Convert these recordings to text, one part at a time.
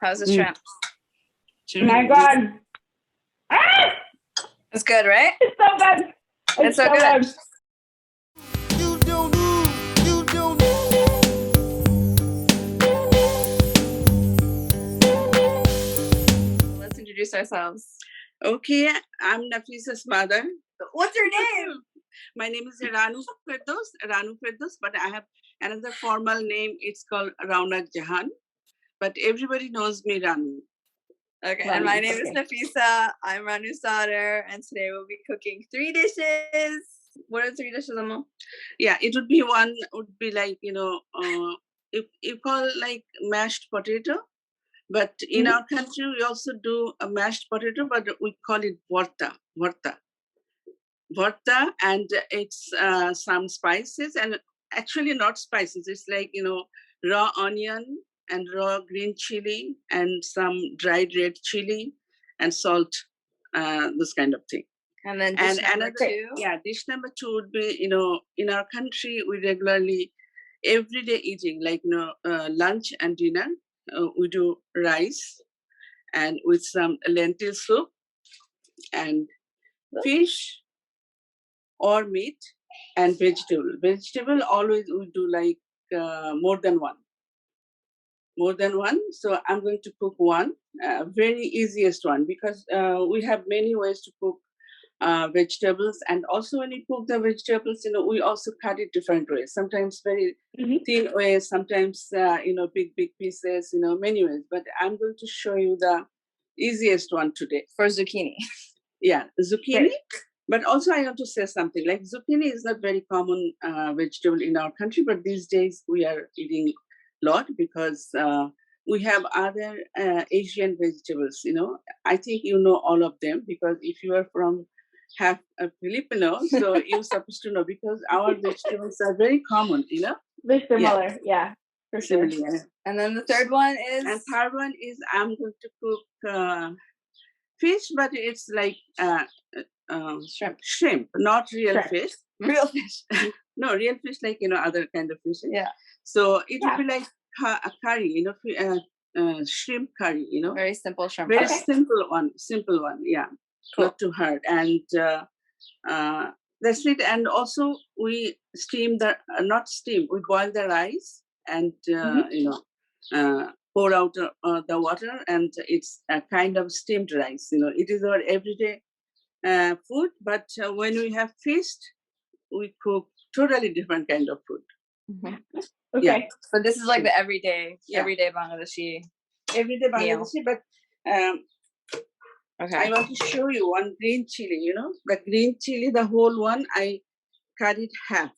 How's the shrimp? My God. Ah! It's good, right? It's so good. It's so good. Let's introduce ourselves. Okay, I'm Nafisa's mother. What's your name? My name is Ranu Ferdous, but I have another formal name. It's called Raunak Jahan, but everybody knows me Ranu. Okay, and my name is Nafisa. I'm Ranu's daughter, and today we'll be cooking 3 dishes. What are the 3 dishes, Amma? Yeah, it would be one, would be like, you call like mashed potato, but in our country, we also do a mashed potato, but we call it Bhorta, and it's some spices, and actually not spices. It's like, raw onion and raw green chili and some dried red chili and salt, this kind of thing. And then dish number 2? Yeah, dish number 2 would be, in our country, we regularly, everyday eating, like, lunch and dinner, we do rice and with some lentil soup and fish or meat and vegetable. Vegetable always we do like more than one. So I'm going to cook one, very easiest one, because we have many ways to cook vegetables. And also when you cook the vegetables, we also cut it different ways. Sometimes very thin ways, sometimes, big pieces, many ways. But I'm going to show you the easiest one today. For zucchini. Yeah, zucchini. But also I want to say something, like zucchini is not very common vegetable in our country, but these days we are eating a lot because we have other Asian vegetables, I think you know all of them, because if you are from half a Filipino, so you're supposed to know, because our vegetables are very common, They're similar, yeah, for sure. Similar. And then the third one is? And third one is I'm going to cook fish, but it's like shrimp, not real fish. Real fish. No, real fish, like, other kind of fish. Yeah. So it would be like a curry, shrimp curry, Very simple shrimp very curry. simple one, yeah. Cool. Not too hard. And that's it. And also we we boil the rice and, pour out the water, and it's a kind of steamed rice. It is our everyday food, but when we have feast, we cook totally different kind of food. Okay. Yeah. So this is like the everyday Bangladeshi. Everyday Bangladeshi, but okay. I want to show you one green chili, the green chili, the whole one, I cut it half.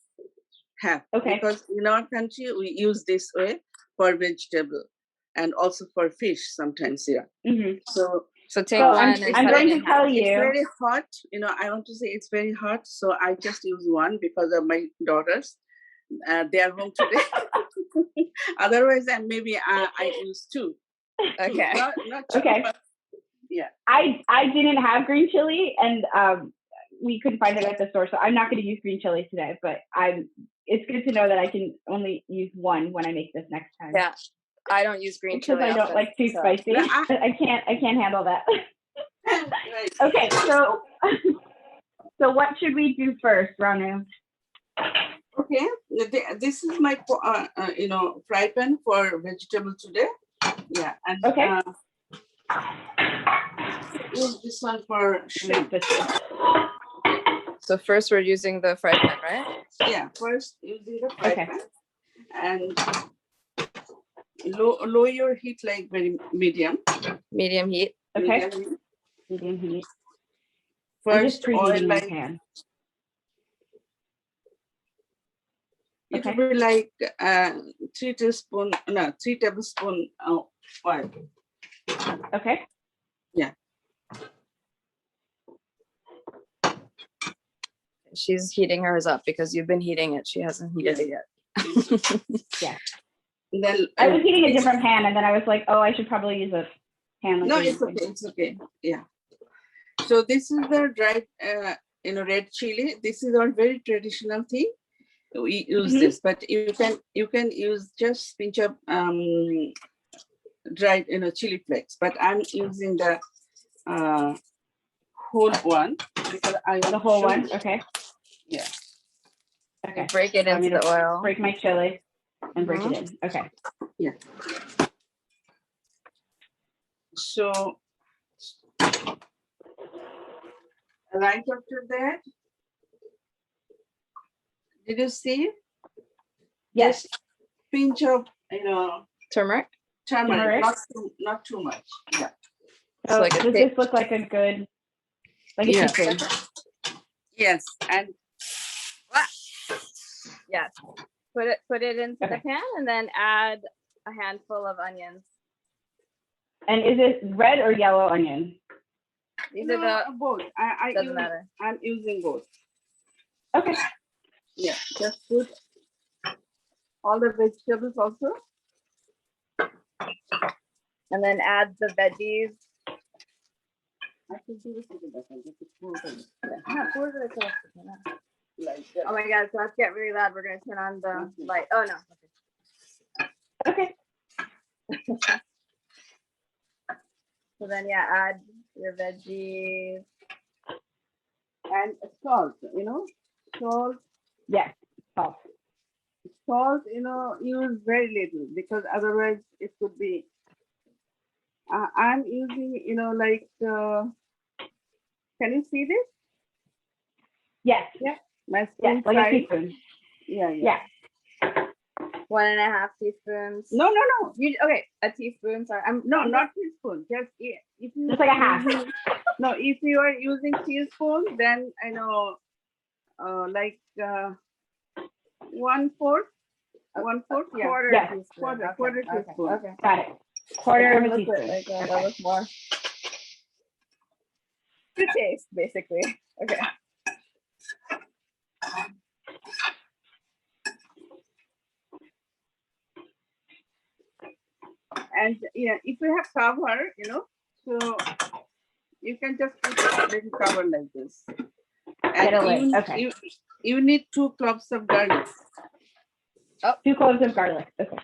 Okay. Because in our country, we use this way for vegetable and also for fish sometimes here. So take one. I'm going to tell you. It's very hot. I want to say it's very hot. So I just use one because of my daughters. They are home today. Otherwise, maybe I use 2. Okay. Not 2. Okay. Yeah. I didn't have green chili, and we couldn't find it at the store, so I'm not going to use green chili today. But it's good to know that I can only use one when I make this next time. Yeah. I don't use green chili. Because I don't like too spicy. I can't handle that. Right. Okay, so what should we do first, Ranu? Okay, this is my fry pan for vegetable today. Yeah, and okay. Use this one for shrimp. So first we're using the fry pan, right? Yeah, first using the fry pan, and low your heat, like very medium. Medium heat. Okay. Medium heat. First oil, like pan. It will be like 3 tablespoons oil. Okay. Yeah. She's heating hers up because you've been heating it. She hasn't heated it yet. Yeah. Then I was heating a different pan, and then I was like, oh, I should probably use a pan. No, it's okay. It's okay. Yeah. So this is the dried, red chili. This is our very traditional thing. We use this, but you can use just pinch of dried, chili flakes, but I'm using the whole one because I want The whole to show one? you. Okay. Yeah. Okay. Break it into the oil. Break my chili and break it in. Okay. Yeah. So right after that, did you see? Yes. Just pinch of Turmeric. Turmeric. Not too much. Yeah. So like a does this look like a good, like a Yeah. teaspoon? Yes, and Yes. Put it into Okay. the pan and then add a handful of onions. And is it red or yellow onion? These are the both. doesn't matter. I'm using both. Okay. Yeah, just put all the vegetables also. And then add the veggies. I can do this with the button. Just pour it in. Like that. Oh my god, so let's get really loud. We're gonna turn on the light. Oh no. Okay. So then add your veggies. And salt, salt. Yes. Salt. Salt, use very little because otherwise it could be. I'm using, can you see this? Yes. Yeah. My Yes. spoon Like a size. teaspoon. Yeah. Yeah. 1.5 teaspoons. No. A teaspoon. Sorry, No, not teaspoon. Just if you Just like a half. No, if you are using teaspoon, then I know, like 1/4. 1/4. Yeah. Quarter Yeah. teaspoon. Quarter teaspoon. Okay. Got it. Quarter of a Like teaspoon. a little more. To taste, basically. Okay. And if you have cover, so you can just put a little cover like this. Get a lid. Okay. You need 2 cloves of garlic. 2 cloves of garlic. Okay.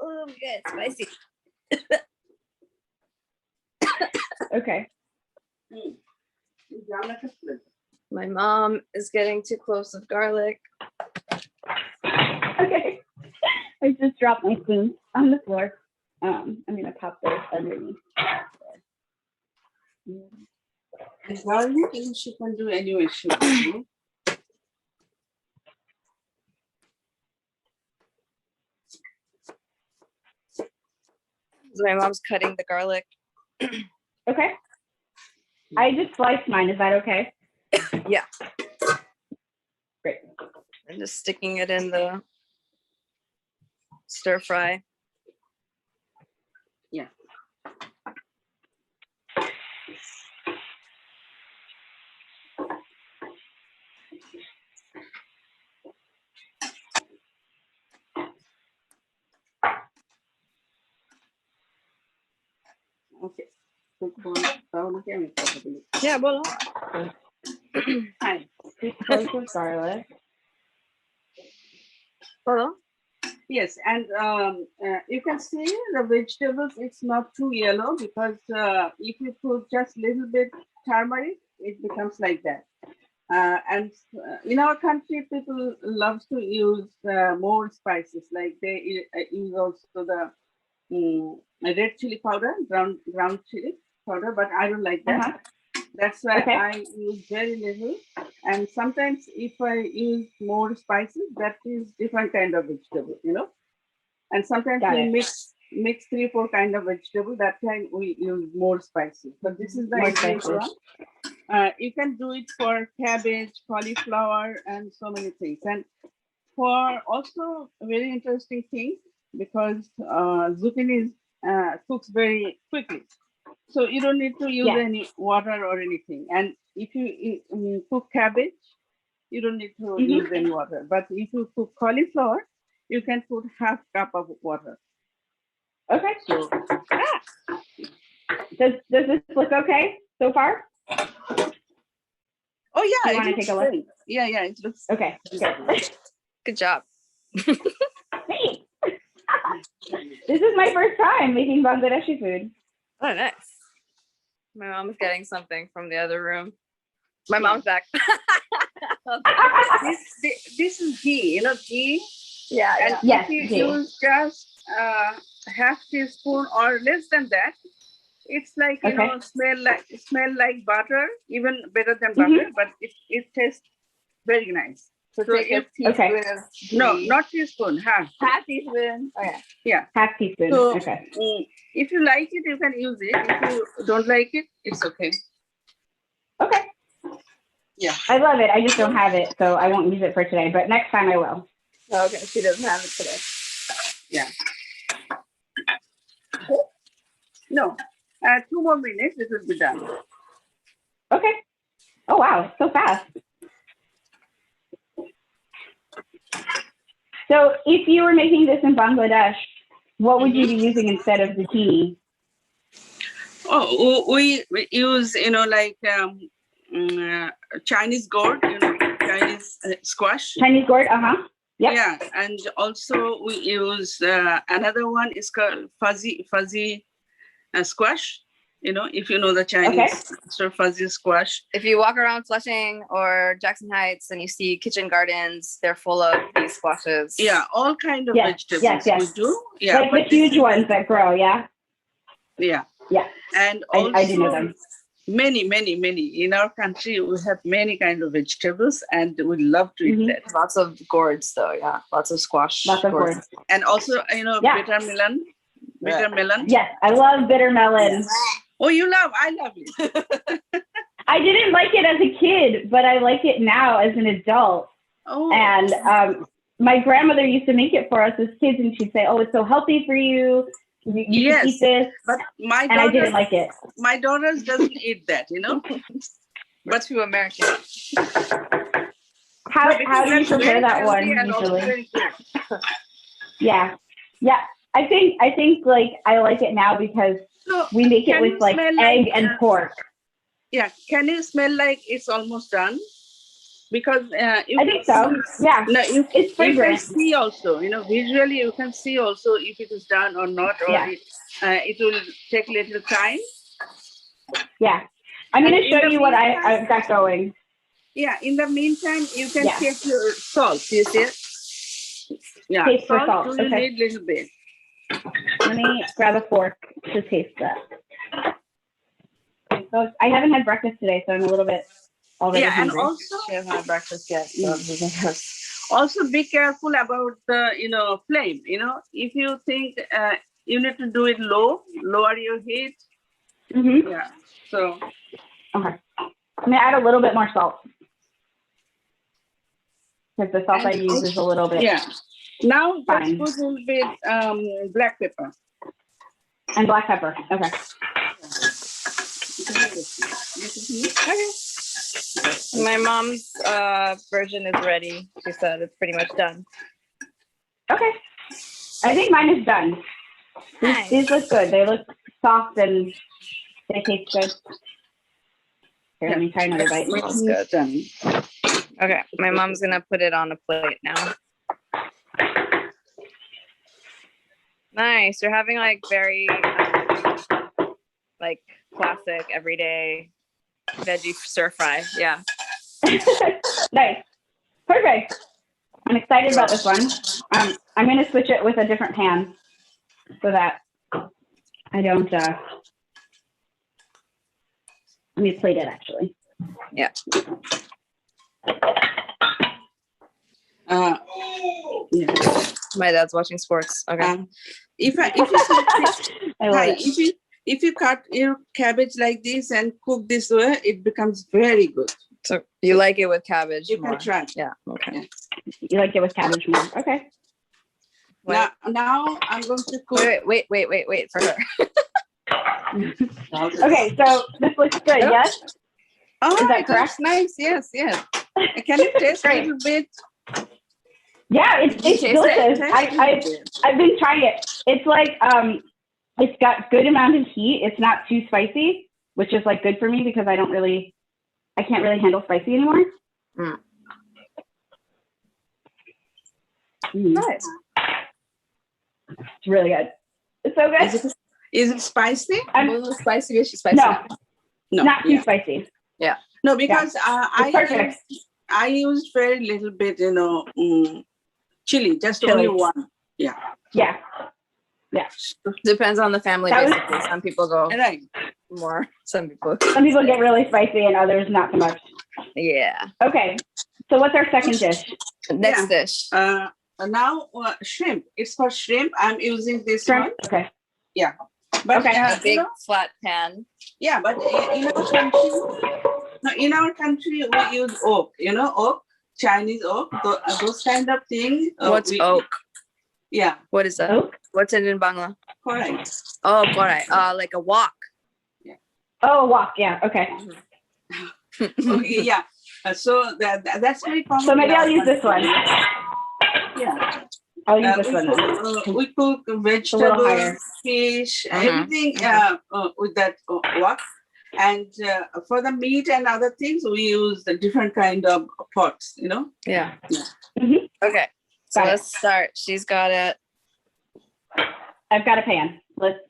Oh, good, spicy. Okay. My mom is getting too close of garlic. Okay. I just dropped my spoon on the floor. I'm gonna pop those underneath. And garlic, she can do anyway. My mom's cutting the garlic. Okay. I just sliced mine. Is that okay? Yeah. Great. I'm just sticking it in the stir fry. Yeah. Okay. Yeah, well. Hi. 2 cloves of garlic. Hello? Yes, and you can see the vegetables, it's not too yellow because if you put just little bit turmeric, it becomes like that. And in our country, people love to use more spices, like they use also the red chili powder, ground chili powder, but I don't like that. That's why I use very little. And sometimes if I use more spices, that is different kind of vegetable, And sometimes we mix 3-4 kind of vegetable. That time we use more spices. But this is the easiest one. You can do it for cabbage, cauliflower, and so many things. And for also a very interesting thing, because zucchini cooks very quickly. So you don't need to use any water or anything. And if you cook cabbage, you don't need to use any water. But if you cook cauliflower, you can put half cup of water. Okay. So does this look okay so far? Oh yeah, you want to take a look? Yeah, it looks okay. Good job. Hey. This is my first time making Bangladeshi food. Oh, nice. My mom's getting something from the other room. My mom's back. This is ghee, ghee. Yeah. And Yes, if you ghee. use just half teaspoon or less than that, it's like smell like butter, even better than butter, but it tastes very nice. So take a teaspoon of ghee. No, not teaspoon, half. Half teaspoon. Okay. Yeah. Half teaspoon. So Okay. if you like it, you can use it. If you don't like it, it's okay. Okay. Yeah. I love it. I just don't have it, so I won't use it for today. But next time I will. Oh, okay. She doesn't have it today. Yeah. No. 2 more minutes, it will be done. Okay. Oh wow, so fast. So if you were making this in Bangladesh, what would you be using instead of zucchini? Oh, we use, Chinese gourd, Chinese squash. Chinese gourd, Yep. Yeah, and also we use another one is called fuzzy squash. If you know the Chinese fuzzy squash. If you walk around Flushing or Jackson Heights and you see kitchen gardens, they're full of these squashes. Yeah, all kind of vegetables yes. we do. Yeah, like the huge ones that grow, yeah? Yeah. Yeah. And also I do know them. many. In our country, we have many kind of vegetables and we love to eat that. Lots of gourds though, yeah. Lots of squash. Lots of gourds. And also, bitter melon. Bitter melon. Yes, I love bitter melon. Yes. Oh, I love it. I didn't like it as a kid, but I like it now as an adult. Oh. And my grandmother used to make it for us as kids, and she'd say, "Oh, it's so healthy for you. You can eat this." But and I didn't like it. My daughters doesn't eat that, But to American. How do you prepare that one usually? Yeah. I think like I like it now because we make it with like egg and pork. Yeah, can you smell like it's almost done? Because I think so. Yeah, no, it's fragrant. You can see also, visually you can see also if it is done or not, or it will take a little time. Yeah, I'm going to show you what I've got going. Yeah, in the meantime, you can check your salt. Do you see it? Yeah, taste for salt. You need a little bit. Let me grab a fork to taste that. So I haven't had breakfast today, so I'm a little bit already hungry. And also she hasn't had breakfast yet. So. Also be careful about the flame. If you think you need to do it lower your heat. Yeah. So okay, I'm gonna add a little bit more salt because the salt I use is a little bit. Yeah. Now just fine. put a little bit black pepper. And black pepper. Okay. Okay. My mom's version is ready. She said it's pretty much done. Okay. I think mine is done. Nice. These look good. They look soft and they taste good. Here, let me try another bite. Smells good. Done. Okay, my mom's gonna put it on a plate now. Nice. You're having like very like classic everyday veggie stir fry. Yeah. Nice. Perfect. I'm excited about this one. I'm going to switch it with a different pan so that I don't, let me plate it actually. Yeah. My dad's watching sports. Okay. If you cut your cabbage like this and cook this way, it becomes very good. So you like it with cabbage? You more. can try. Yeah. Okay. Yeah. You like it with cabbage more? Okay. Now I'm going to cook. Wait for her. Okay, so this looks good, yes? Oh, is that correct? Nice. Yes. Can you taste a little bit? Yeah, it's delicious. I've been trying it. It's like it's got good amount of heat. It's not too spicy, which is like good for me because I can't really handle spicy anymore. Nice. It's really good. It's so good. Is it spicy? A little spicy. Spicy. No, not too spicy. Yeah. No, because I used very little bit, chili, just only one. Yeah. Yeah. Depends on the family, basically. Some people go more. Some people get really spicy and others not so much. Yeah. Okay. So what's our second dish? Next dish. Now shrimp. It's for shrimp. I'm using this shrimp? one. Okay. Yeah. But a big flat pan. Yeah, but in our country we use oak. Oak, Chinese oak, those kind of things. What's oak? Yeah. What is that? Oak? What's it in Bangla? Correct. Oh, correct. Like a wok. Yeah. Oh, wok. Yeah. Okay. Okay, yeah. So that's very common. So maybe I'll use this one. Yeah. I'll use this one. We cook vegetables, fish, everything with that wok. And for the meat and other things, we use the different kind of pots, Yeah. Mm-hmm. Okay. So let's start. She's got it. I've got a pan.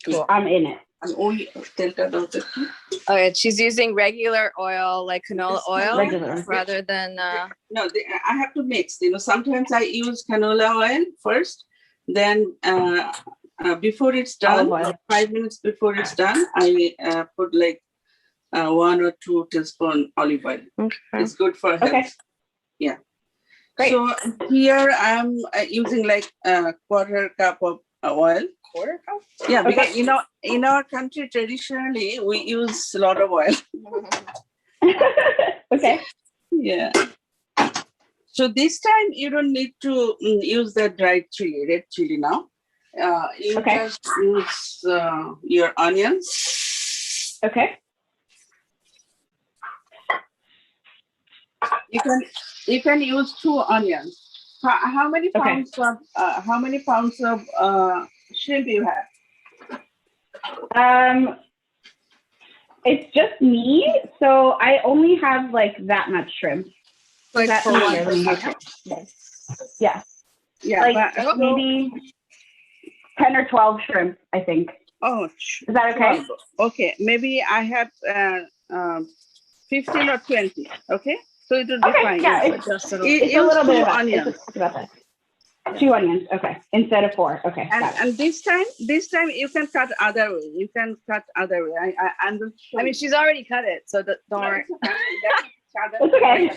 Cool. I'm in it. Okay, she's using regular oil, like canola oil, rather than. No, I have to mix. Sometimes I use canola oil first. Then before it's done, 5 minutes before it's done, I put like 1 or 2 tablespoons olive oil. Okay. It's good for health. Okay. Yeah. Great. So here I'm using like a quarter cup of oil. Quarter cup? Yeah, because in our country traditionally we use a lot of oil. Okay. Yeah. So this time you don't need to use the dried chili, red chili now. You just use your onions. Okay. You can use 2 onions. How many pounds of shrimp you have? It's just me, so I only have like that much shrimp. Like that for one. Yeah. Yeah. Like maybe 10 or 12 shrimp, I think. Oh, is that okay? Okay, maybe I have 15 or 20. Okay, so it will be fine. Yeah, it's a little bit of onions. It's about that. 2 onions, okay, instead of 4. Okay. And this time you can cut other way. You can cut other way. I mean, she's already cut it, so don't worry. It's okay.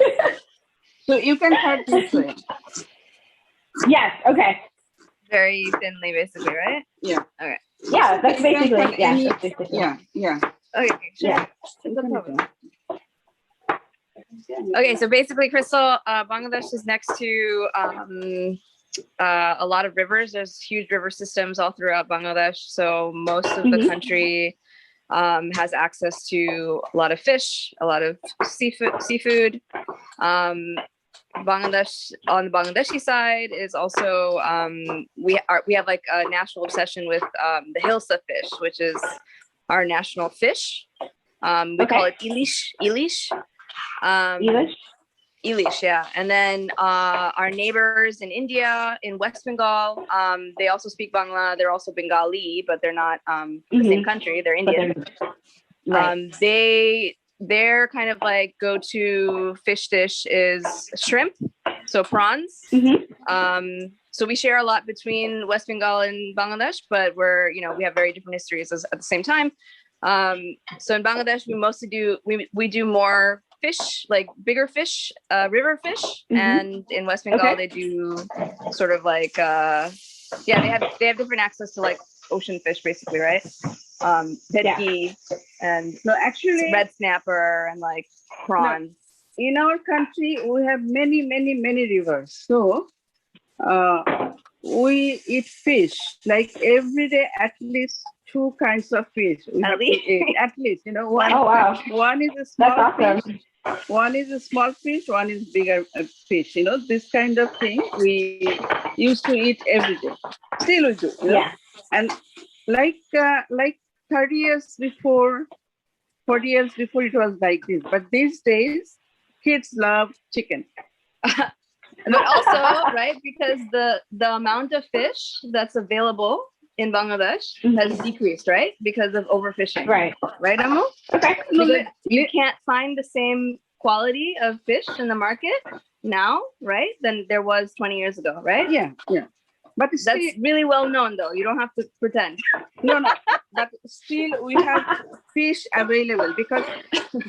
So you can cut this way. Yes. Okay. Very thinly, basically, right? Yeah. Okay. Yeah, that's basically. Yeah. Okay. Yeah. Okay, so basically, Krystle, Bangladesh is next to a lot of rivers. There's huge river systems all throughout Bangladesh. So most of the country has access to a lot of fish, a lot of seafood. Bangladesh, on the Bangladeshi side, is also we have like a national obsession with the hilsa fish, which is our national fish. We call it ilish. Ilish, yeah. And then our neighbors in India, in West Bengal, they also speak Bangla. They're also Bengali, but they're not the same country. They're Indian. Their kind of like go-to fish dish is shrimp, so prawns. So we share a lot between West Bengal and Bangladesh, but we have very different histories at the same time. So in Bangladesh, we mostly do more fish, like bigger fish, river fish, and in West Bengal they do sort of like they have different access to like ocean fish, basically, right? Petki and red snapper and like prawns. No. In our country, we have many rivers, so we eat fish like every day, at least 2 kinds of fish. We have to eat at least, one. Oh wow! One is a small fish. One is a small fish. One is bigger fish. This kind of thing we used to eat every day. Still we do. Yeah. And like 30 years before, 40 years before, it was like this. But these days, kids love chicken. But also, right, because the amount of fish that's available in Bangladesh has decreased, right? Because of overfishing. Right. Right, Amu? Okay. Because you can't find the same quality of fish in the market now, right? Than there was 20 years ago, right? Yeah. But still, that's really well known, though. You don't have to pretend. No. But still, we have fish available because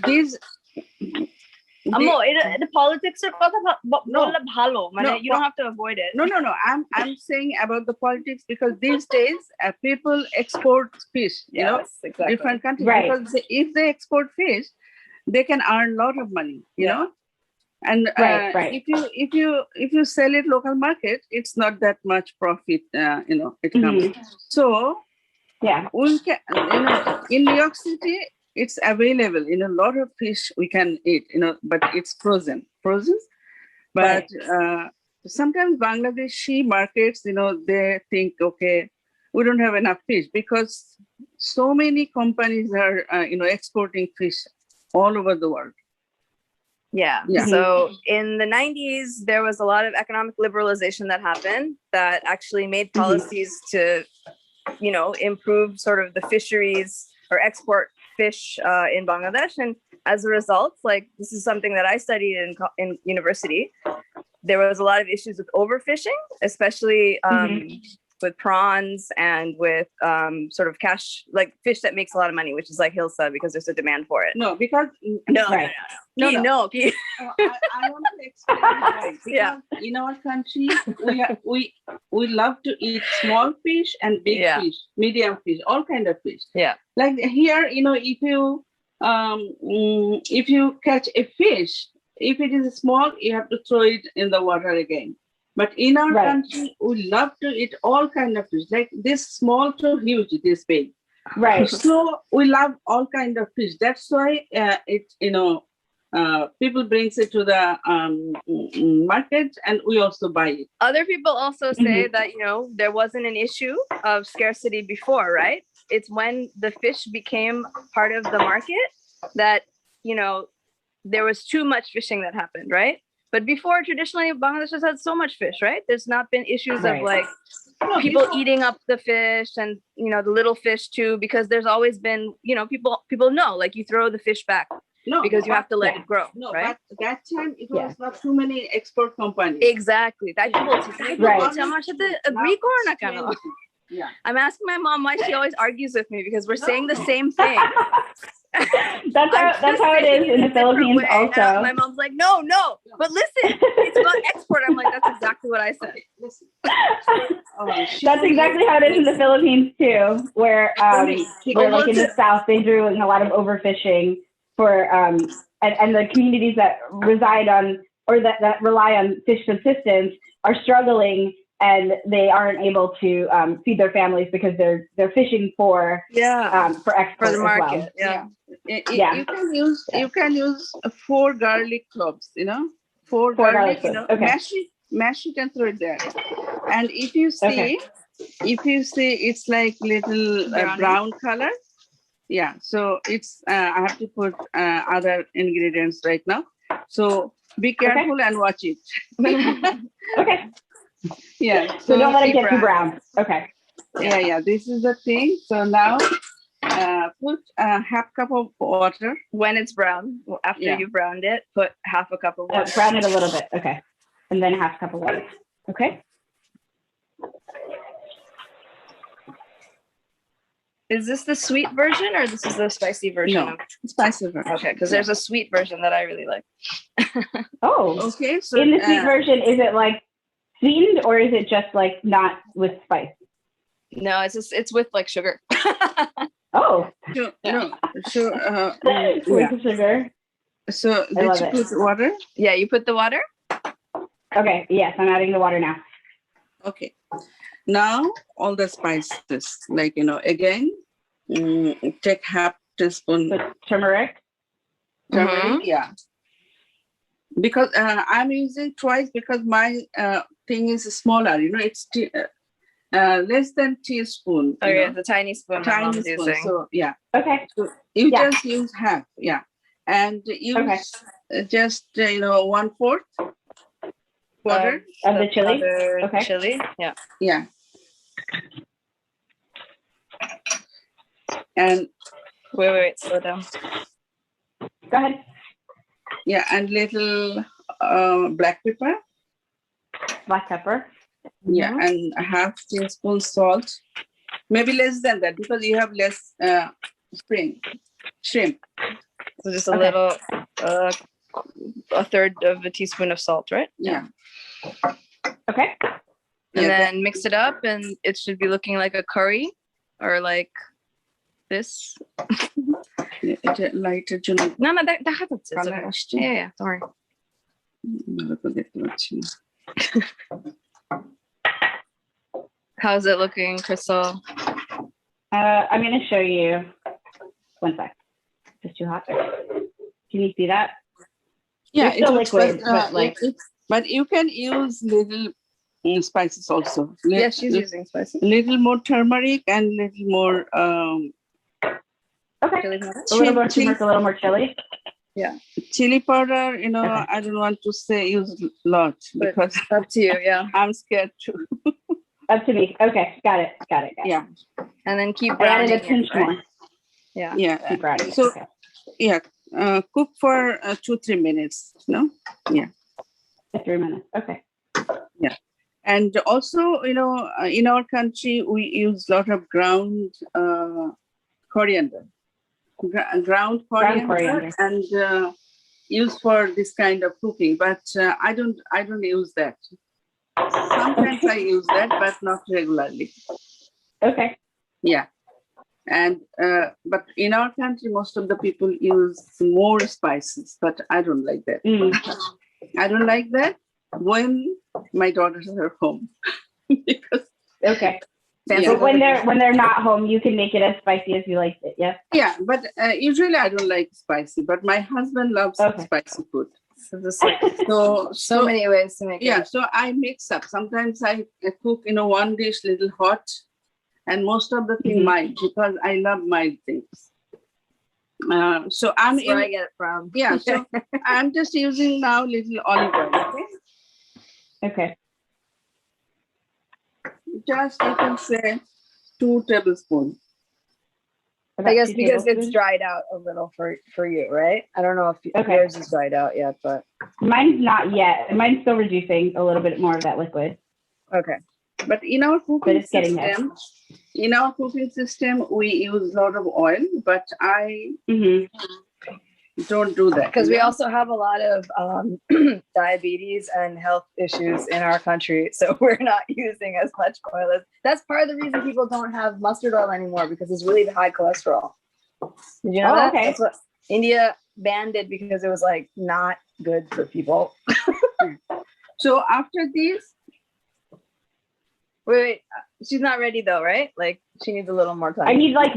these. The politics are bhalo. You don't have to avoid it. No. I'm saying about the politics because these days people export fish. Exactly. Different countries. Right. Because if they export fish, they can earn a lot of money. You know. And right. if you sell it local market, it's not that much profit. It comes. So we can. In New York City, it's available. A lot of fish we can eat. But it's frozen. But sometimes Bangladeshi markets, they think, okay, we don't have enough fish because so many companies are, exporting fish all over the world. Yeah. So in the 90s, there was a lot of economic liberalization that happened that actually made policies to, improve sort of the fisheries or export fish in Bangladesh. And as a result, this is something that I studied in university. There was a lot of issues with overfishing, especially with prawns and with sort of cash, like fish that makes a lot of money, which is like hilsa because there's a demand for it. No, because no. I want to explain why. Because in our country, we love to eat small fish and big fish, medium fish, all kind of fish. Yeah. Like here, if you catch a fish, if it is small, you have to throw it in the water again. But in our country, we love to eat all kind of fish, like this small to huge, this big. Right. So we love all kind of fish. That's why people brings it to the market, and we also buy it. Other people also say that there wasn't an issue of scarcity before, right? It's when the fish became part of the market that there was too much fishing that happened, right? But before, traditionally, Bangladesh has had so much fish, right? There's not been issues of people eating up the fish and, the little fish too, because there's always been, people know, you throw the fish back because you have to let it grow, right? But that time, it was not too many export companies. Exactly. Yeah. I'm asking my mom why she always argues with me because we're saying the same thing. That's how it is in the Philippines also. My mom's like, no, but listen, it's about export. I'm like, that's exactly what I said. That's exactly how it is in the Philippines too, where in the South they do a lot of overfishing for and the communities that reside on or that rely on fish subsistence are struggling. And they aren't able to feed their families because they're fishing for export for the market. Well. You can use 4 garlic cloves. 4 garlic. Mash it and throw it there. And if you see, it's like little brown color. Yeah. So it's I have to put other ingredients right now. So be careful and watch it. Okay. Yeah. So don't let it get too brown. Okay. Yeah. This is the thing. So now put a half cup of water. When it's brown, after you've browned it, put half a cup of water. Brown it a little bit. Okay. And then half a cup of water. Okay. Is this the sweet version or this is the spicy version? No, spicy version. Okay, because there's a sweet version that I really like. Okay. So in the sweet version, is it sweetened or is it just not with spice? No, it's with sugar. Oh. No. With sugar. So did you put water? Yeah, you put the water? Okay, yes, I'm adding the water now. Okay. Now all the spices, again, take half teaspoon. With turmeric? Yeah. Because I'm using twice because my thing is smaller. It's less than teaspoon. Okay, the tiny spoon. Tiny spoon. Using. So yeah. Okay. So you just use half. Yeah, and use just 1/4 water of the chili. Okay. Chili. Yeah. Yeah. And wait, slow down. Go ahead. Yeah, and little black pepper. Black pepper. Yeah, and a half teaspoon salt. Maybe less than that because you have less shrimp. So just a little, a third of a teaspoon of salt, right? Yeah. Okay. And then mix it up, and it should be looking like a curry, or like this. No, that happens. It's okay. Yeah, don't worry. How's it looking, Krystle? I'm going to show you. One sec. It's too hot. Can you see that? Yeah, it's still liquid, but you can use little spices also. Yeah, she's using spices. Little more turmeric and little more. Okay. A little more turmeric, a little more chili. Yeah. Chili powder, okay. I don't want to say use a lot because up to you. Yeah. I'm scared too. Up to me. Okay, got it. Yeah. And then keep browning it, pinch more. Right? Yeah. Yeah. Keep browning. So, yeah, cook for 2-3 minutes. No. Yeah. 3 minutes. Okay. Yeah. And also, in our country, we use a lot of ground coriander. Ground coriander and used for this kind of cooking, but I don't use that. Sometimes I use that, but not regularly. Okay. Yeah, and but in our country, most of the people use more spices, but I don't like that. I don't like that when my daughters are home because. Okay. But when they're not home, you can make it as spicy as you like it. Yes. Yeah, but usually I don't like spicy, but my husband loves spicy food. So just like so many ways to make it. Yeah, so I mix up. Sometimes I cook one dish little hot, and most of the thing mild because I love mild things. So That's where I get it from. Yeah, so I'm just using now little olive oil. Okay. Okay. Just you can say 2 tablespoons. I guess because it's dried out a little for you, right? I don't know if yours is dried out yet, but mine's not yet. Mine's still reducing a little bit more of that liquid. Okay. But in our cooking system, we use a lot of oil, but I don't do that. Because we also have a lot of diabetes and health issues in our country, so we're not using as much oil as. That's part of the reason people don't have mustard oil anymore, because it's really high cholesterol. Did you know that? Okay. That's what India banned it because it was like not good for people. So after this, wait, she's not ready though, right? Like she needs a little more time. I need like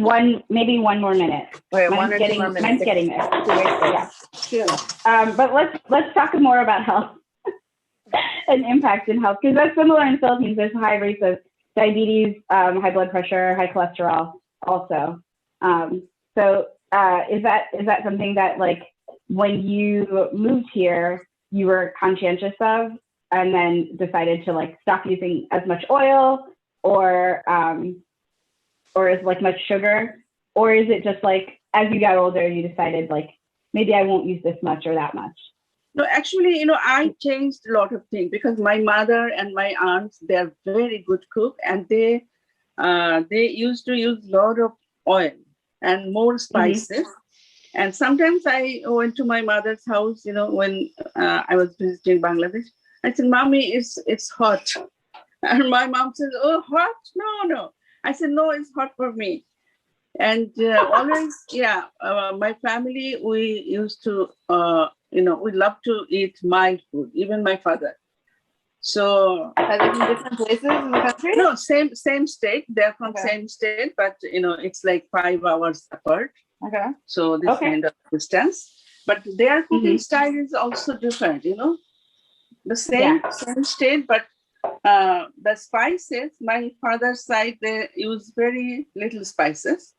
maybe one more minute. Wait, mine's 1 or 2 more minutes. Mine's getting there. Yeah. Sure. But let's talk more about health and impact in health, because that's similar in the Philippines. There's high rates of diabetes, high blood pressure, high cholesterol also. So is that something that, like, when you moved here, you were conscientious of, and then decided to like stop using as much oil, or as like much sugar, or is it just like as you got older you decided like maybe I won't use this much or that much? No, actually, I changed a lot of things because my mother and my aunts, they're very good cook, and they used to use a lot of oil and more spices. And sometimes I went to my mother's house, when I was visiting Bangladesh. I said, "Mommy, it's hot." And my mom says, "Oh, hot? No." I said, "No, it's hot for me." And always, my family, we used to, we love to eat mild food, even my father. So are they from different places in the country? No, same state. They're from same state, but it's like 5 hours apart. Okay. So this kind of distance. But their cooking style is also different, The same state, but the spices, my father's side, they use very little spices.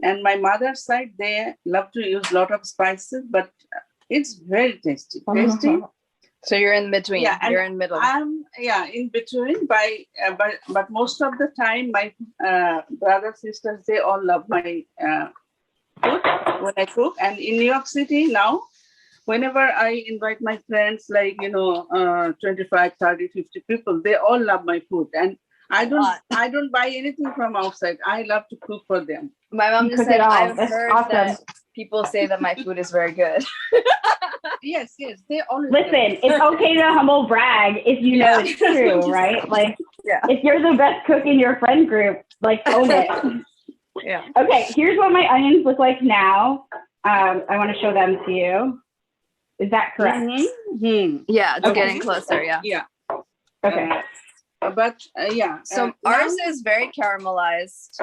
And my mother's side, they love to use a lot of spices, but it's very tasty. So you're in between. Yeah, you're in middle. I'm in between. But most of the time, my brothers, sisters, they all love my food when I cook. And in New York City now, whenever I invite my friends, like 25, 30, 50 people, they all love my food. And I don't buy anything from outside. I love to cook for them. My mom just said, I've heard that people say that my food is very good. Yes, they always listen. It's okay to humble brag if you know it's true, right? Like, if you're the best cook in your friend group, like, own it. Yeah. Okay, here's what my onions look like now. I want to show them to you. Is that correct? Mm-hmm. Yeah, it's getting closer. Yeah. Yeah. Okay. So ours is very caramelized.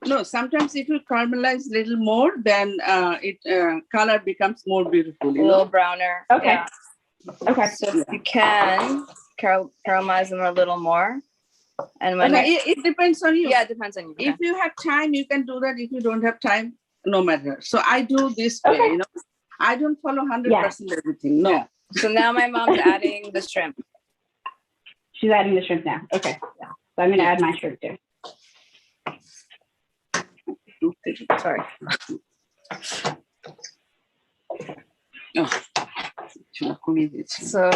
No, sometimes if you caramelize a little more, then it color becomes more beautiful. A little browner. Okay. Yeah. Okay. So if you can caramelize them a little more. And when it depends on you. Yeah, it depends on you. If you have time, you can do that. If you don't have time, no matter. So I do this way, I don't follow 100% everything. No. Yeah. So now my mom's adding the shrimp. She's adding the shrimp now. Okay. Yeah. So I'm going to add my shrimp too. Sorry. So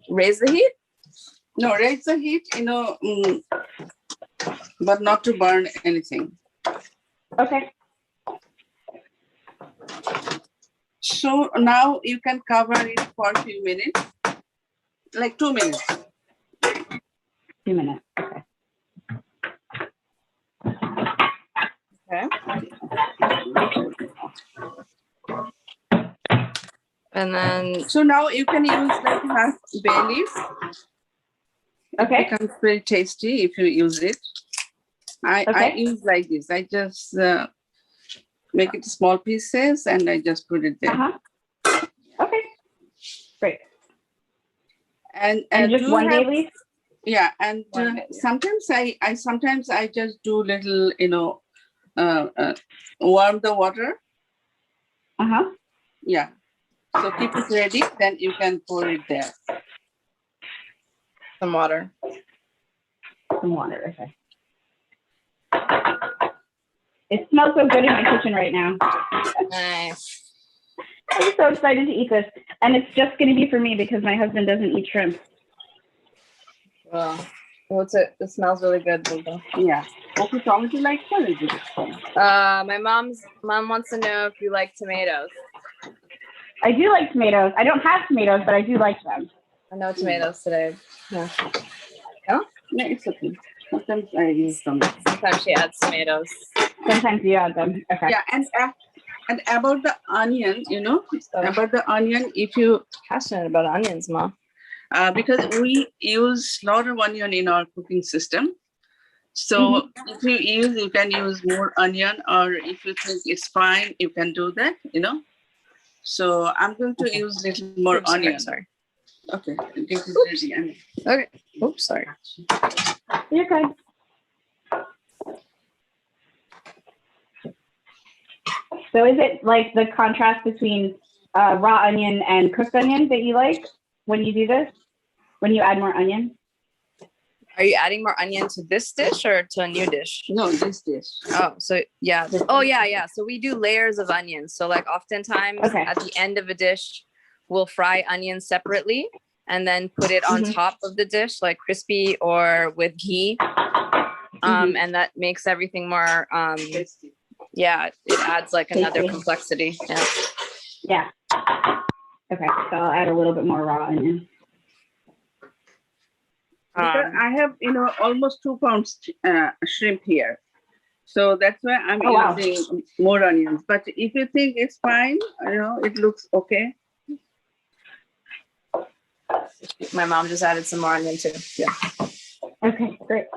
raise the heat? No, raise the heat, but not to burn anything. Okay. So now you can cover it for a few minutes, like 2 minutes. 2 minutes. Okay. Okay. And then. So now you can use like half bay leaf. Okay. It becomes very tasty if you use it. I use like this. I just make it small pieces and I just put it there. Okay. Great. And just one bay leaf? Yeah, and sometimes I just do little, warm the water. Yeah. So keep it ready, then you can pour it there. Some water. Some water, okay. It smells so good in my kitchen right now. Nice. I'm so excited to eat this. And it's just going to be for me because my husband doesn't eat shrimp. Well, it smells really good. Yeah. Okay, tomato like what is it? My mom wants to know if you like tomatoes. I do like tomatoes. I don't have tomatoes, but I do like them. I know tomatoes today. Yeah. No, it's okay. Sometimes I use them. Sometimes she adds tomatoes. Sometimes you add them. Okay. Yeah, and about the onion, about the onion, if you passionate about onions, Mom. Because we use a lot of onion in our cooking system. So if you can use more onion, or if you think it's fine, you can do that, So I'm going to use a little more onion. Sorry. Okay. Okay. Oops, sorry. You're good. So is it like the contrast between raw onion and cooked onion that you like when you do this? When you add more onion? Are you adding more onion to this dish or to a new dish? No, this dish. Oh, so yeah. Oh, yeah. So we do layers of onions. So like oftentimes at the end of a dish, we'll fry onions separately and then put it on top of the dish, like crispy or with ghee. And that makes everything more, tasty. Yeah, it adds like another complexity. Yeah. Okay, so I'll add a little bit more raw onion. Because I have, almost 2 pounds shrimp here. So that's why I'm using more onions. But if you think it's fine, it looks okay. My mom just added some more onion too. Yeah. Okay, great.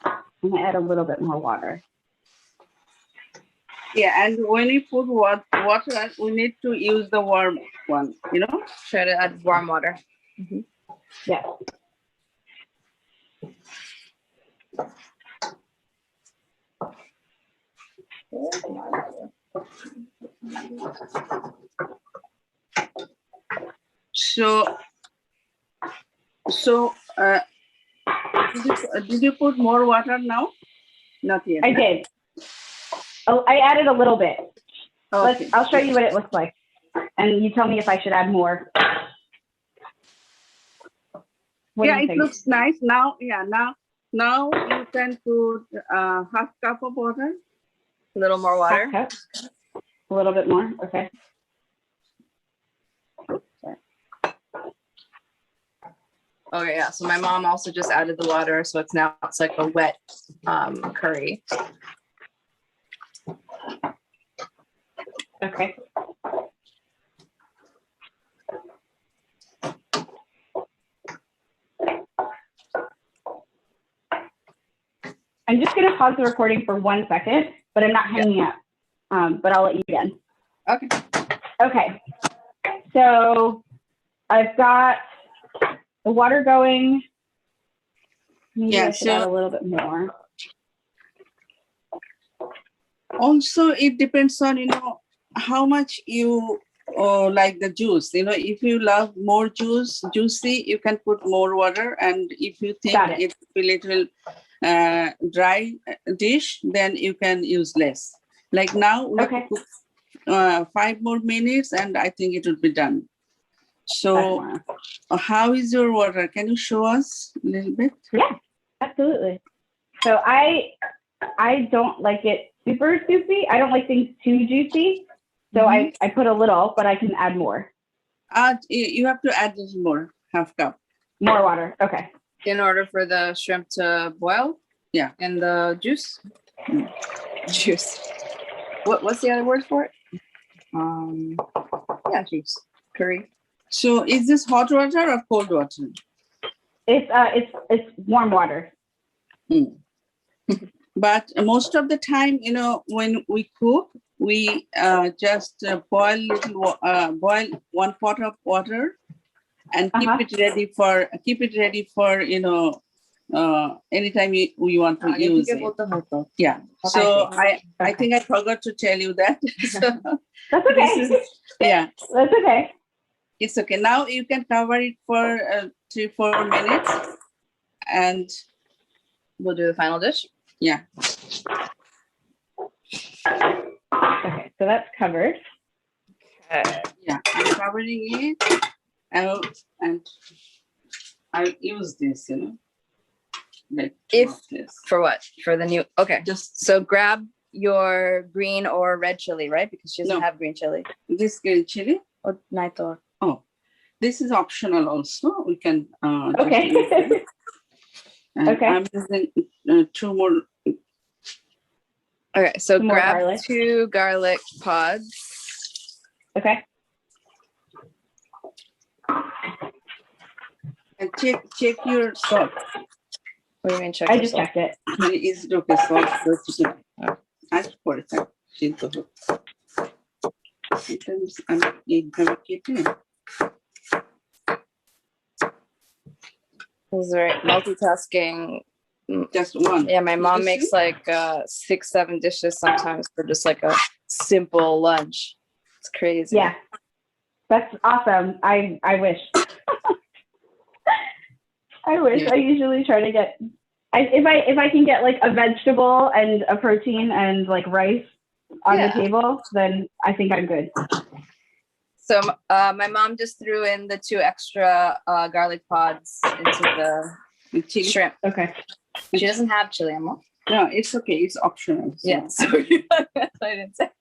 I'm going to add a little bit more water. Yeah, and when you put water, we need to use the warm one, Try to add warm water. Yeah. Did you put more water now? Not yet. I did. Oh, I added a little bit. Okay. I'll show you what it looks like, and you tell me if I should add more. What do you think? Looks nice now. Now you can put half cup of water. A little more water. Half cup. A little bit more. Okay. Okay, yeah. So my mom also just added the water, so it's like a wet curry. Okay. I'm just going to pause the recording for 1 second, but I'm not hanging up. But I'll let you again. Okay. Okay. So I've got the water going. Maybe I should add a little bit more. Also, it depends on, how much you like the juice. If you love more juicy, you can put more water. And if you think it's a little dry dish, then you can use less. Like now, we have to cook 5 more minutes, and I think it will be done. So how is your water? Can you show us a little bit? Yeah, absolutely. So I don't like it super soupy. I don't like things too juicy. So I put a little, but I can add more. You have to add a little more, half cup. More water, okay. In order for the shrimp to boil? Yeah. And the juice? Juice. What's the other word for it? Juice. Curry. So is this hot water or cold water? It's warm water. But most of the time, when we cook, we just boil 1 pot of water and keep it ready for anytime we want to use it. Yeah. So I think I forgot to tell you that. That's okay. That's okay. It's okay. Now you can cover it for 3-4 minutes, and we'll do the final dish. Yeah. Okay, so that's covered. Yeah, I'm covering it out, and I'll use this, like this. For what? For the new, okay. So grab your green or red chili, right? Because she doesn't have green chili. This green chili? Or naito. Oh, this is optional also. We can okay. Okay. I'm using 2 more. Okay, so grab 2 garlic pods. Okay. And check your salt. What do you mean check? I just checked it. Is it okay? Salt. Ask for it. This is right. Multitasking. Just one. Yeah, my mom makes like 6-7 dishes sometimes for just like a simple lunch. It's crazy. Yeah, that's awesome. I wish. I wish. Yeah. I usually try to get if I can get like a vegetable and a protein and like rice on the table, then I think I'm good. So my mom just threw in the 2 extra garlic pods into the chili shrimp. Okay. She doesn't have chili anymore. No, it's okay. It's optional. So. Yeah. Sorry. I didn't say.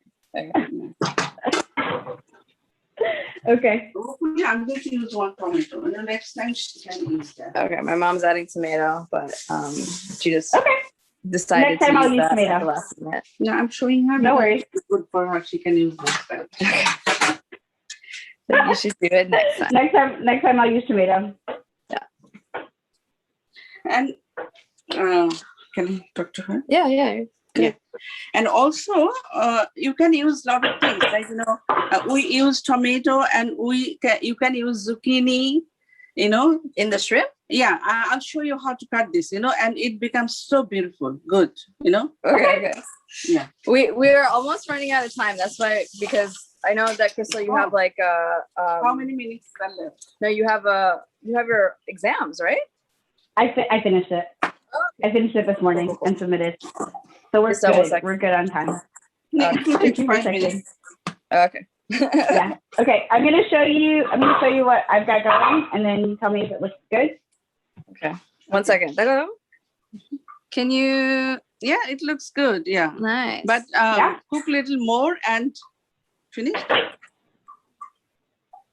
Okay. Yeah, I'm going to use 1 tomato. And the next time she can use that. Okay. My mom's adding tomato, but she just decided next time to I'll use use that tomato. at the last minute. No, I'm showing her. No worries. It's good for her. She can use this. You should do it next time. Next time I'll use tomato. Yeah. And can I talk to her? Yeah. Yeah. And also, you can use a lot of things. Like, we use tomato, and you can use zucchini, in the shrimp. Yeah, I'll show you how to cut this, and it becomes so beautiful. Good, Okay. Yeah. We're almost running out of time. That's why, because I know that Krystle, you have like how many minutes are left? No, you have your exams, right? I finished it. I finished it this morning and submitted. So we're good. We're good on time. It will take 5 minutes. Okay. Yeah. Okay. I'm gonna show you what I've got going, and then you tell me if it looks good. Okay. 1 second. Can you? Yeah, it looks good. Yeah. Nice. But cook a little more and finish.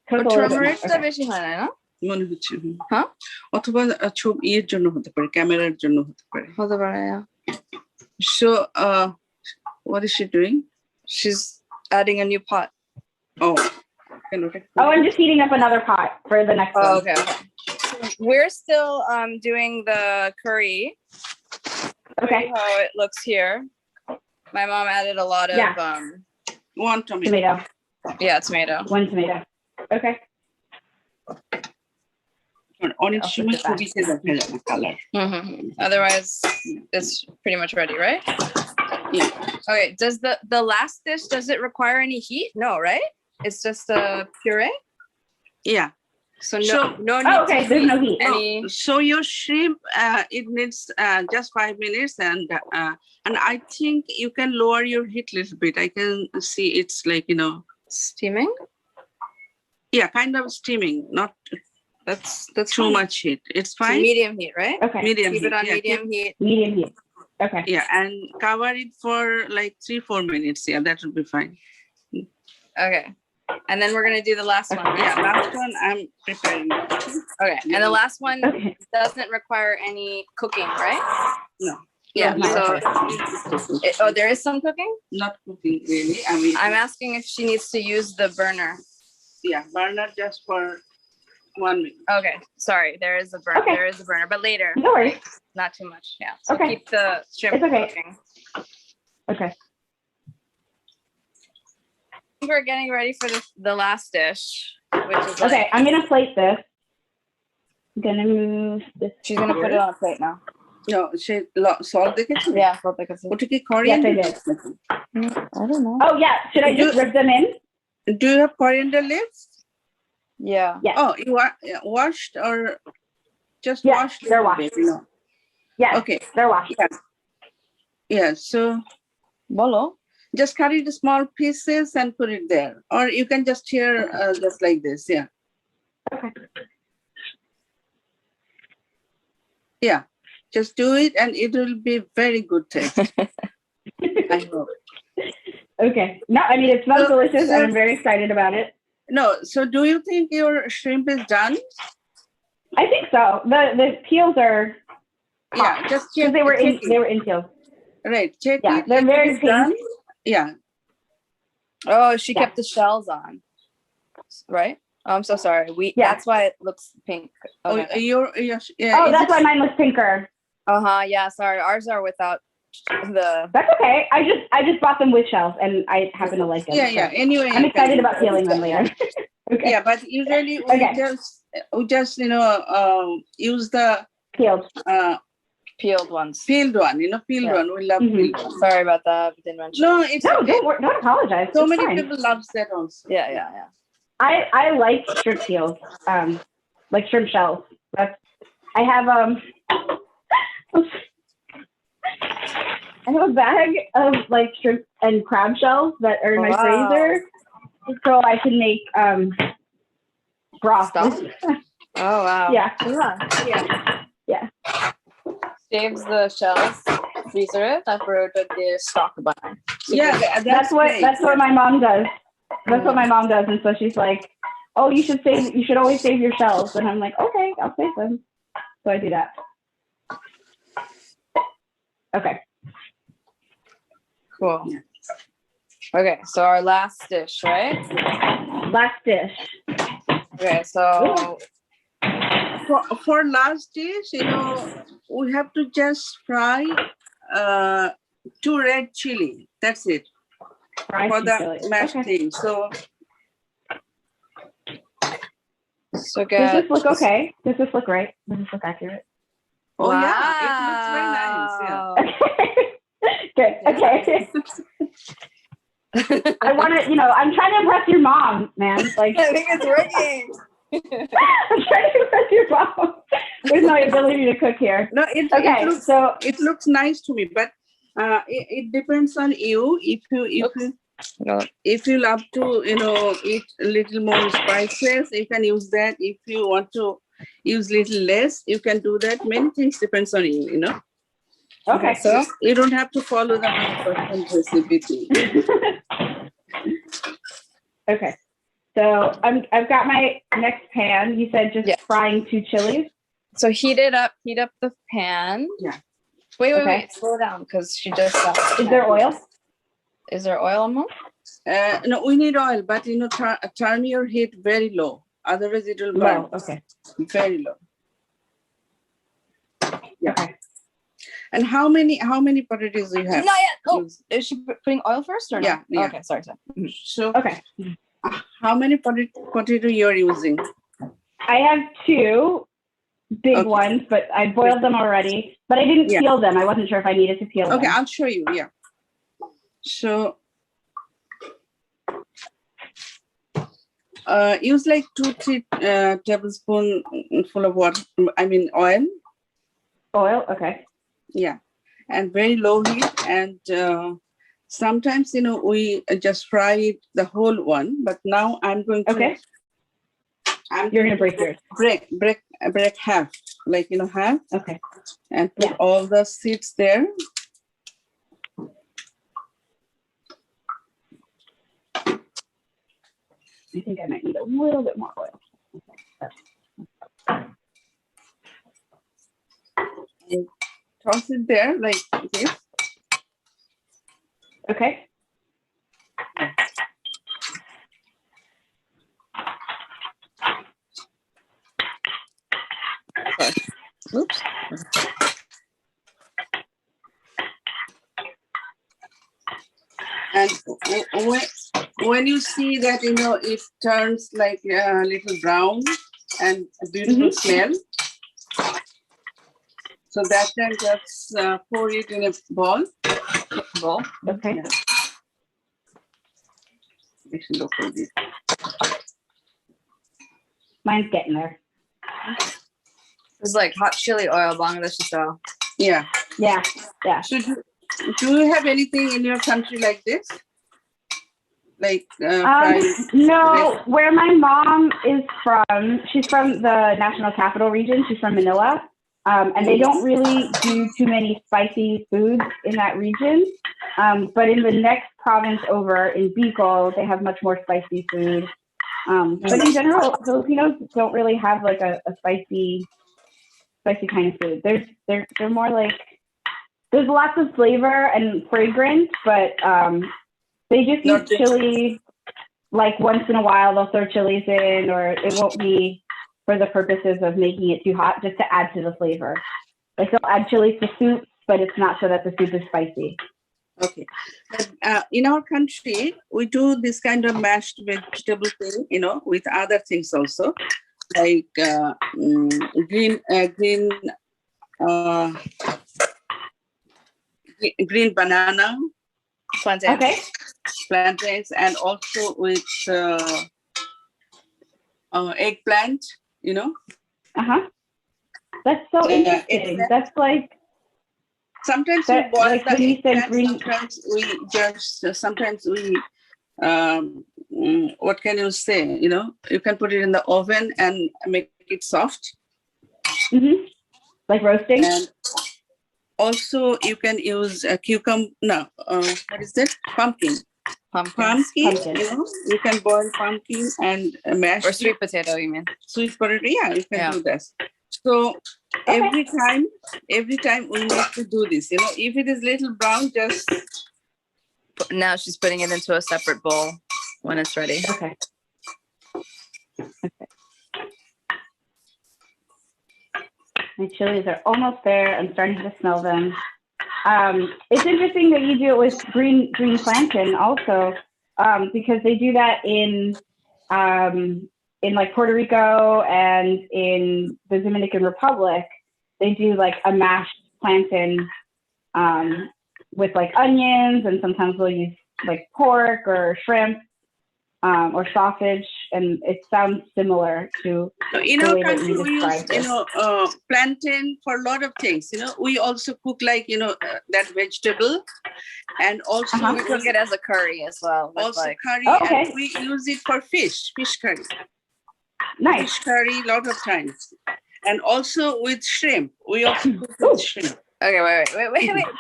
Cook a little bit more. turmeric বেশি হয় না? মনে হচ্ছে হ্যাঁ অথবা ইয়ের জন্য হতে পারে ক্যামেরার জন্য হতে পারে yeah. So what is she doing? She's adding a new pot. Oh, I'm just heating up another pot for the next one. Okay. We're still doing the curry. Okay. How it looks here. My mom added a lot of one tomato. Yeah, tomato. One tomato. Okay. Otherwise, it's pretty much ready, right? Yeah. Okay. Does the last dish, does it require any heat? No, right? It's just a puree. Yeah. So no need. Oh, okay. There's no heat. So your shrimp, it needs just 5 minutes, and I think you can lower your heat a little bit. I can see it's like Steaming. Yeah, kind of steaming, not. That's too much heat. It's fine. So medium heat, right? Okay. Medium Keep heat. it on medium heat. Medium heat. Okay. Yeah, and cover it for like 3-4 minutes. Yeah, that will be fine. Okay. And then we're gonna do the last one. Right? Yeah, last one I'm preparing. Okay. And the last one doesn't require any cooking, right? No. Yeah. So there is some cooking? Not cooking really. I'm asking if she needs to use the burner. Yeah, burner just for 1 minute. Okay, sorry, there is a burner. Okay. There is a burner, but later. No worries. Not too much. Yeah. So Okay. keep the shrimp cooking. Okay. We're getting ready for the last dish, which is okay. I'm gonna plate this. I'm gonna move this. She's gonna put it on a plate now. No, salt the kitchen. Yeah, salt the kitchen. What coriander? Yes, I did. I don't know. Oh yeah. Should I just rip them in? Do you have coriander leaves? Yeah. Yeah. Oh, you are washed or just washed? They're washed. Yeah. Okay. They're washed. Yeah. So, Bolo. just cut it small pieces and put it there, or you can just tear just like this. Yeah. Okay. Yeah. Just do it, and it will be very good taste. I hope. Okay. No, I mean it smells delicious, and I'm very excited about it. No, so do you think your shrimp is done? I think so. The peels are. Yeah, just check. They were in peels. Right, check. Yeah, it. they're very done. Yeah. Oh, she kept the shells on. Right? Oh, I'm so sorry. That's why it looks pink. Okay. Oh, that's why mine looks pinker. Yeah. Sorry, ours are without the. That's okay. I just bought them with shells, and I happen to like them. Yeah. Anyway, I'm excited about peeling them later. Okay. Yeah, but usually we just use the peeled ones. Peeled one. Peeled one. We love peeled one. Sorry about that. We didn't mention. No, it's okay. Don't apologize. So many people love that also. Yeah. I like shrimp peels, like shrimp shells. I have a bag of like shrimp and crab shells that are in my freezer, so I can make broth. Oh wow! Yeah. Saves the shells, freezer it, after the stock bun. Yeah, that's what my mom does. That's what my mom does, and so she's like, "Oh, you should always save your shells." And I'm like, "Okay, I'll save them." So I do that. Okay. Cool. Okay, so our last dish, right? Last dish. Okay, so for last dish, we have to just fry 2 red chili. That's it. For the mashed thing. So good. Does this look okay? Does this look right? Does this look accurate? Oh wow. Yeah, it looks very nice. Yeah. Good. Okay. I want to, I'm trying to impress your mom, man. Like, I think it's working. I'm trying to impress your mom with my ability to cook here. No, it looks nice to me, but it depends on you. If you love to, eat a little more spices, you can use that. If you want to use little less, you can do that. Many things depends on you, Okay. So you don't have to follow the 100% recipe. Okay. So I've got my next pan. You said just frying 2 chilies. So heat up the pan. Yeah. Wait. Slow down because she just stopped. Is there oil? Is there oil, Mom? No, we need oil, but turn your heat very low. Otherwise, it will burn. Low. Okay. Very low. Yeah. Okay. And how many potatoes do you have? Not yet. Oh, is she putting oil first or no? Yeah. Okay, sorry. So okay. How many potato you're using? I have 2 big ones, but I boiled them already. But I didn't peel them. I wasn't sure if I needed to peel them. Okay, I'll show you. Yeah. So use like 2-3 tablespoon full of water. Oil. Oil. Okay. Yeah, and very low heat. And sometimes we just fry it the whole one. But now I'm going to. Okay. You're gonna break yours. Break half, half. Okay. And put all the seeds there. I think I might need a little bit more oil. And toss it there like this. Okay. Oops. And when you see that, it turns like a little brown and a beautiful smell. So that time just pour it in a bowl. Okay. Yeah. Look at this. Mine's getting there. It's like hot chili oil, Bangladeshi style. Yeah. Yeah. So do you have anything in your country like this? Like no, where my mom is from, she's from the National Capital Region. She's from Manila. And they don't really do too many spicy foods in that region. But in the next province over in Bicol, they have much more spicy food. But in general, Filipinos don't really have like a spicy kind of food. They're more like, there's lots of flavor and fragrance, but they just use chili like once in a while. They'll throw chilies in, or it won't be for the purposes of making it too hot, just to add to the flavor. Like they'll add chilies to soup, but it's not so that the soup is spicy. Okay. But, in our country, we do this kind of mashed vegetable thing, with other things also, like green banana, plantains, and also with eggplant. That's so interesting. That's like sometimes we boil like the eggplant. Sometimes we what can you say? You can put it in the oven and make it soft. Like roasting. And also, you can use a cucumber. No, what is that? Pumpkin. You can boil pumpkin and mash. Or sweet potato, you mean? Sweet potato, yeah, you can do this. So every time we need to do this. If it is little brown, just. Now she's putting it into a separate bowl when it's ready. Okay. My chilies are almost there. I'm starting to smell them. It's interesting that you do it with green plantain also, because they do that in like Puerto Rico and in the Dominican Republic. They do like a mashed plantain with like onions, and sometimes we'll use like pork or shrimp or sausage, and it sounds similar to in our country we use plantain for a lot of things. We also cook like that vegetable, and also we cook it as a curry as well. Also curry, and we use it for fish curry. Nice. Fish curry a lot of times, and also with shrimp. We also cook with shrimp. Okay, wait.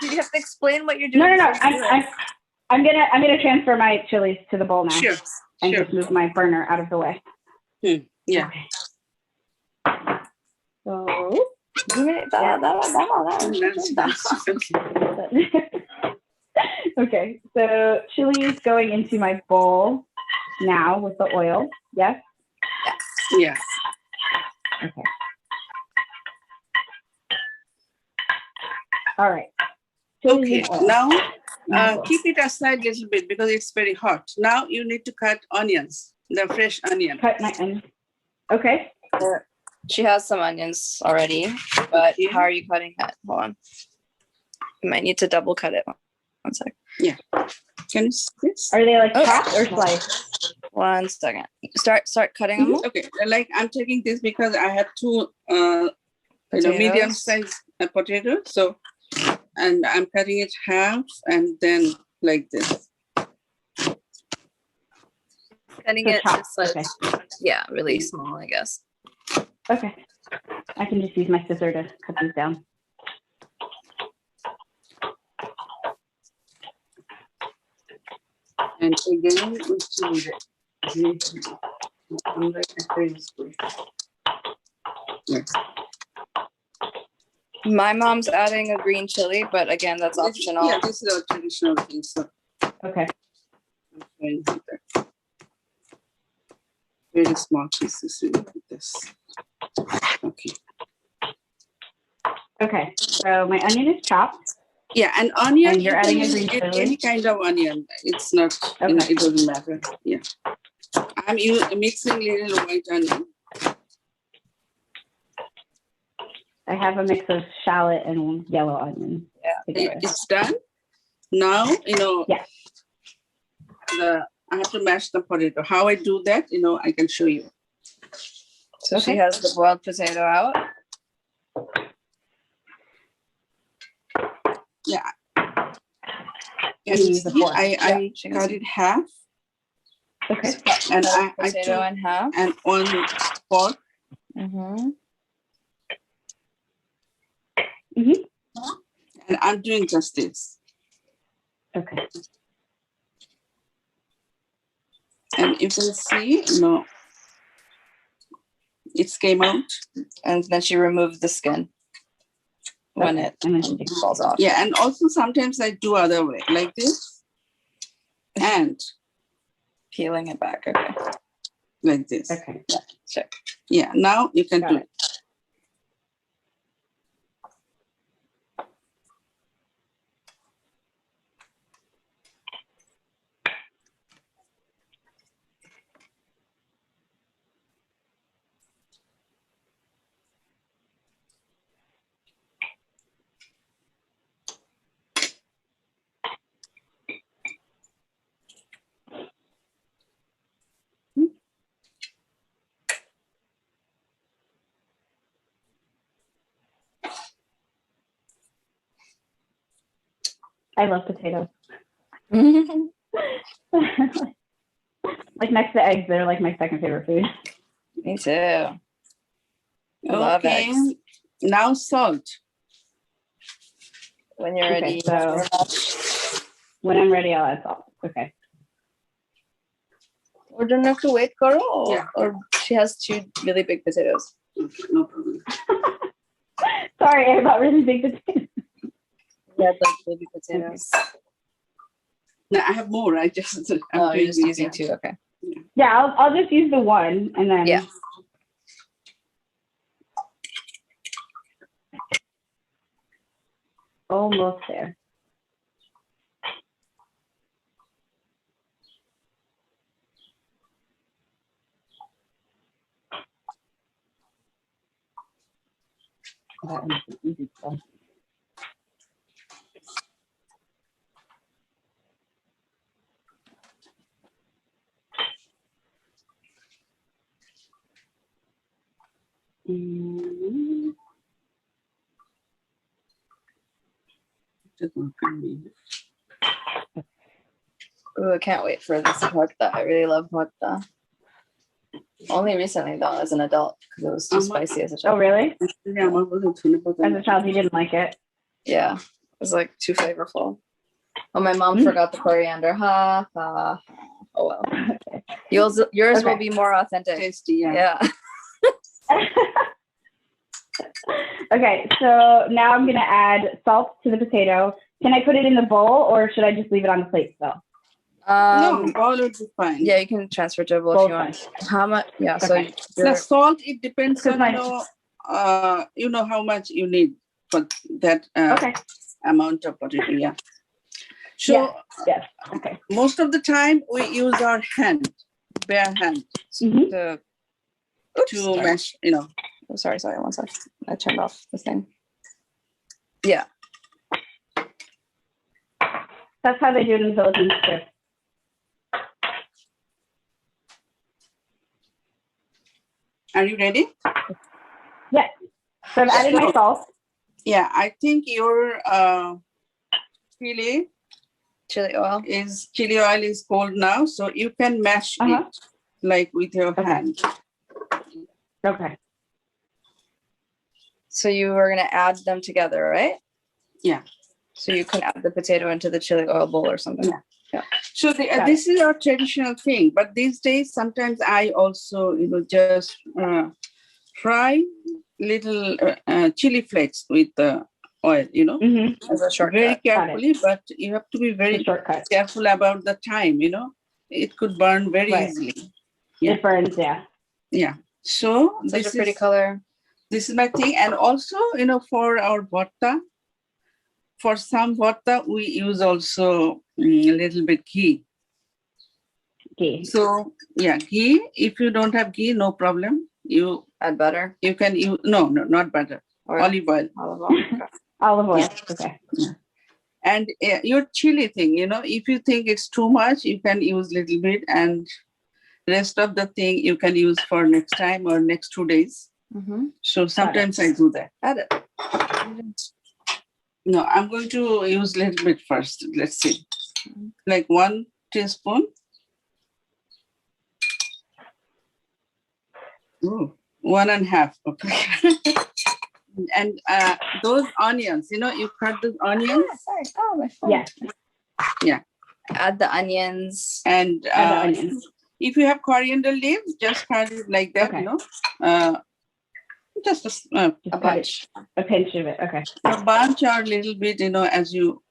Did you have to explain what you're doing? No. I'm gonna transfer my chilies to the bowl now. Sure. And just move my burner out of the way. Yeah. Okay. So, okay. So chili is going into my bowl now with the oil. Yes. Yeah. Okay. All right. Okay. Now, keep it aside a little bit because it's very hot. Now you need to cut onions, the fresh onion. Cut my onion. Okay. She has some onions already, but how are you cutting it? Hold on. You might need to double cut it. One sec. Yeah. Can you see this? Are they like chopped or sliced? 1 second. Start cutting them. Okay. Like I'm taking this because I have two medium-sized potatoes. So, and I'm cutting it half and then like this. Cutting it just like, really small, I guess. Okay. I can just use my scissor to cut these down. And again, we chili it. Yeah. My mom's adding a green chili, but again, that's optional. Yeah, this is our traditional thing. So. Okay. Very small pieces like this. Okay. Okay. So my onion is chopped. Yeah, and onion. And you're adding a green chili. Any kind of onion. It's not. It doesn't matter. Yeah. I'm mixing little white onion. I have a mix of shallot and yellow onion. Yeah. It's done. Now Yeah. I have to mash the potato. How I do that, I can show you. So she has the boiled potato out. Yeah. And you see, I cut it half. Okay. And I potato in half. And one pork. And I'm doing just this. Okay. And if you see, it came out. And then she removed the skin when it falls off. Yeah, and also sometimes I do other way, like this. And peeling it back, okay. Like this. Okay. Yeah, sure. Yeah, now you can do it. I love potatoes. Like next to eggs, they're like my second favorite food. Me too. I love eggs. Now salt. When you're ready. So when I'm ready, I'll add salt. Okay. Or don't have to wait, Karo? Or she has two really big potatoes. Okay, no problem. Sorry, I bought really big potatoes. Yeah, like baby potatoes. No, I have more. I'm you're just using two. Okay. Yeah, I'll just use the one and then. Yeah. Almost there. That one's easy stuff. Mm. Ooh, I can't wait for this bhorta. I really love bhorta. Only recently, though, as an adult, because it was too spicy as a child. Oh, really? Yeah. As a child, you didn't like it? Yeah, it was like too flavorful. Oh, my mom forgot the coriander. Ha, ha. Oh, well. Okay. Yours will be more authentic. Tasty, Yeah. Okay, so now I'm going to add salt to the potato. Can I put it in the bowl, or should I just leave it on the plate still? No, bowl would be fine. Yeah, you can transfer to a bowl if you want. How much? Yeah, Okay. so the salt, it depends on, you know how much you need for that amount of potato, yeah. So, yes. Okay. most of the time, we use our hand, bare hand, to mash, you know. Oh, sorry, 1 sec. I turned off the thing. Yeah. That's how they do it in the Philippines, too. Are you ready? Yeah. So I've added my salt. Yeah, I think your chili oil is cold now, so you can mash it like with your hand. Okay. So you were gonna add them together, right? Yeah. So you can add the potato into the chili oil bowl or something. Yeah. So this is our traditional thing, but these days sometimes I also, just fry little chili flakes with the oil, as a shortcut. Very carefully, but you have to be very careful about the time, it could burn very easily. Yeah. It burns, yeah. Yeah. So such a pretty color. This is my thing. And also, for our bhorta, for some bhorta, we use also a little bit ghee. Ghee. So, yeah, ghee. If you don't have ghee, no problem. You add butter. You can use, no, not butter. Olive oil. Olive oil. Olive oil. Yeah. Okay. Yeah. And your chili thing, if you think it's too much, you can use a little bit, and rest of the thing you can use for next time or next 2 days. So sometimes I do that. Add it. No, I'm going to use a little bit first. Let's see. Like 1 teaspoon. Ooh, 1.5. Okay. And those onions, you cut those onions. Sorry. Oh, my phone. Yeah. Yeah. Add the onions. And if you have coriander leaves, just cut it like that, just a bunch. A pinch of it, okay. A bunch or a little bit, as you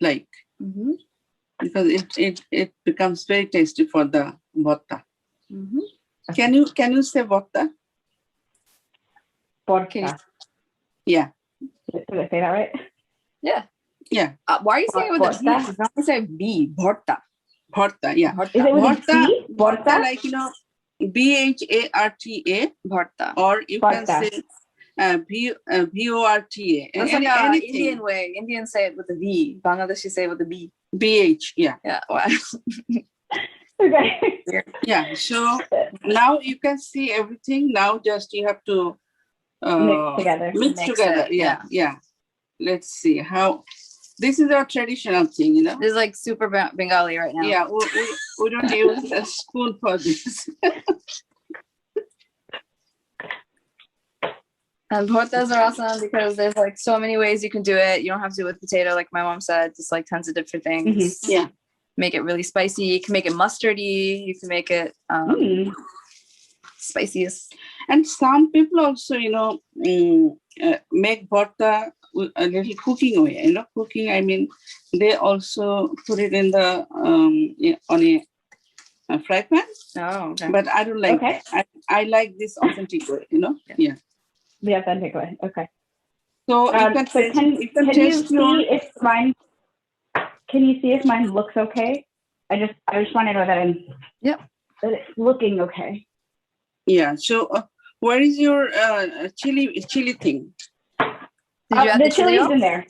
like. Because it becomes very tasty for the bhorta. Can you say bhorta? Bhorta. Yeah. Did I say that right? Yeah. Yeah. Why are you saying it with a B? You don't say B. Bhorta. Bhorta, yeah. Is it with a C? Bhorta, like, BHARTA. Bhorta. Or you can say BORTA. That's like an Indian way. Indians say it with a V. Bangladeshi say it with a B. BH, yeah. Yeah. Wow. Okay. Yeah. So now you can see everything. Now just you have to mix together. Yeah. Let's see how. This is our traditional thing, This is like super Bengali right now. Yeah, we don't use a spoon for this. And bhortas are awesome because there's like so many ways you can do it. You don't have to do it with potato, like my mom said, just like tons of different things. Yeah. Make it really spicy. You can make it mustardy. You can make it spiciest. And some people also, make bhorta a little cooking way. Cooking, I mean, they also put it in the on a fry pan. Oh, okay. But I don't like that. I like this authentic way, Yeah. The authentic way. Okay. So can you see if mine? Can you see if mine looks okay? I just want to know that that it's looking okay. Yeah. So where is your chili thing? Did you add the chili's in there.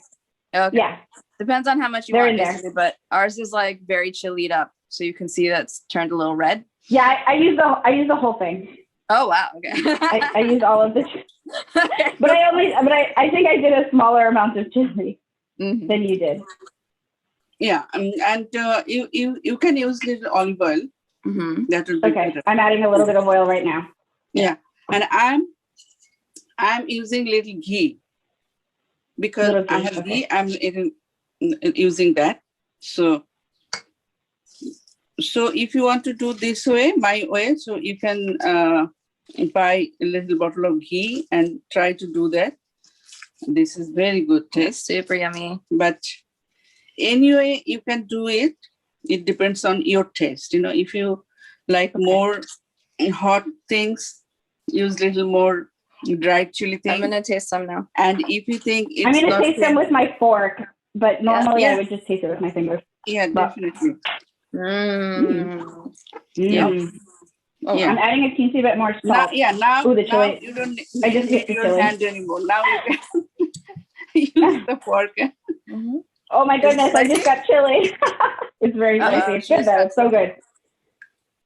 Okay. Yeah. Depends on how much you want, basically, but ours is like very chilied up, so you can see that's turned a little red. Yeah, I use the whole thing. Oh wow. Okay. I use all of this, but I think I did a smaller amount of chili than you did. Yeah, and you can use little olive oil. That will be better. I'm adding a little bit of oil right now. Yeah, and I'm using little ghee because I have ghee. I'm using that. So if you want to do this way, my way, so you can buy a little bottle of ghee and try to do that. This is very good taste. Super yummy. But anyway, you can do it. It depends on your taste. If you like more hot things, use little more dried chili thing. I'm gonna taste some now. And if you think it's I'm gonna taste them with my fork, but normally I would just taste it with my fingers. Yeah, definitely. Yeah. Oh, I'm adding a teensy bit more salt. Now the chili. Now you don't I just need your hand anymore. Now you can use the fork. Oh my goodness, I just got chili. It's very spicy. It's good though. It's so good.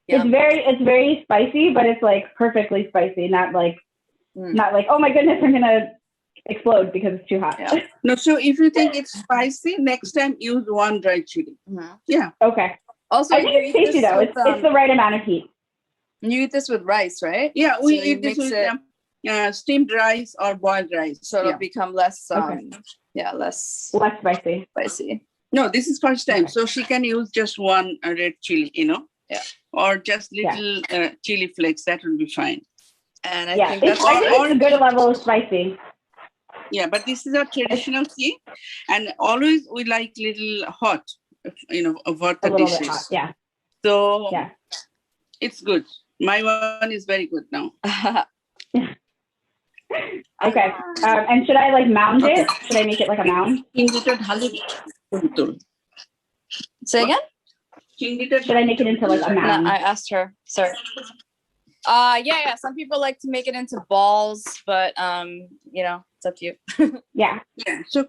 Yum. It's very spicy, but it's like perfectly spicy, not like oh my goodness, I'm gonna explode because it's too hot. Yeah. No, so if you think it's spicy, next time use one dried chili. Yeah. Okay. Also, I think it's tasty though. It's the right amount of heat. You eat this with rice, right? Yeah, we eat this with steamed rice or boiled rice. So it'll become less less spicy. No, this is first time. Okay. So she can use just one red chili, Yeah. Or just little chili flakes. That will be fine. And I think that's a good level of spicy. Yeah, but this is our traditional tea. And always we like little hot, Bhorta dishes. Hot, yeah. So it's good. My one is very good now. Okay. And should I mound it? Should I make it like a mound? Say again? Should I make it into like a mound? No, I asked her. Sorry. Yeah. Some people like to make it into balls, but it's up to you. Yeah. So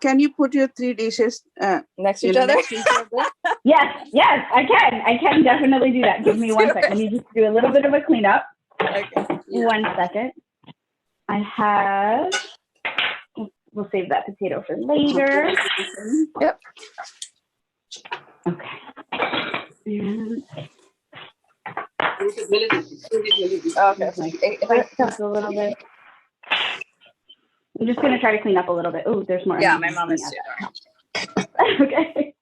can you put your three dishes next to each other? Yes, I can. I can definitely do that. Give me 1 second. Let me just do a little bit of a cleanup. Okay. 1 second. I have. We'll save that potato for later. Yep. Okay. If I cut a little bit. I'm just going to try to clean up a little bit. Oh, there's more. Yeah, my mom is too. Okay.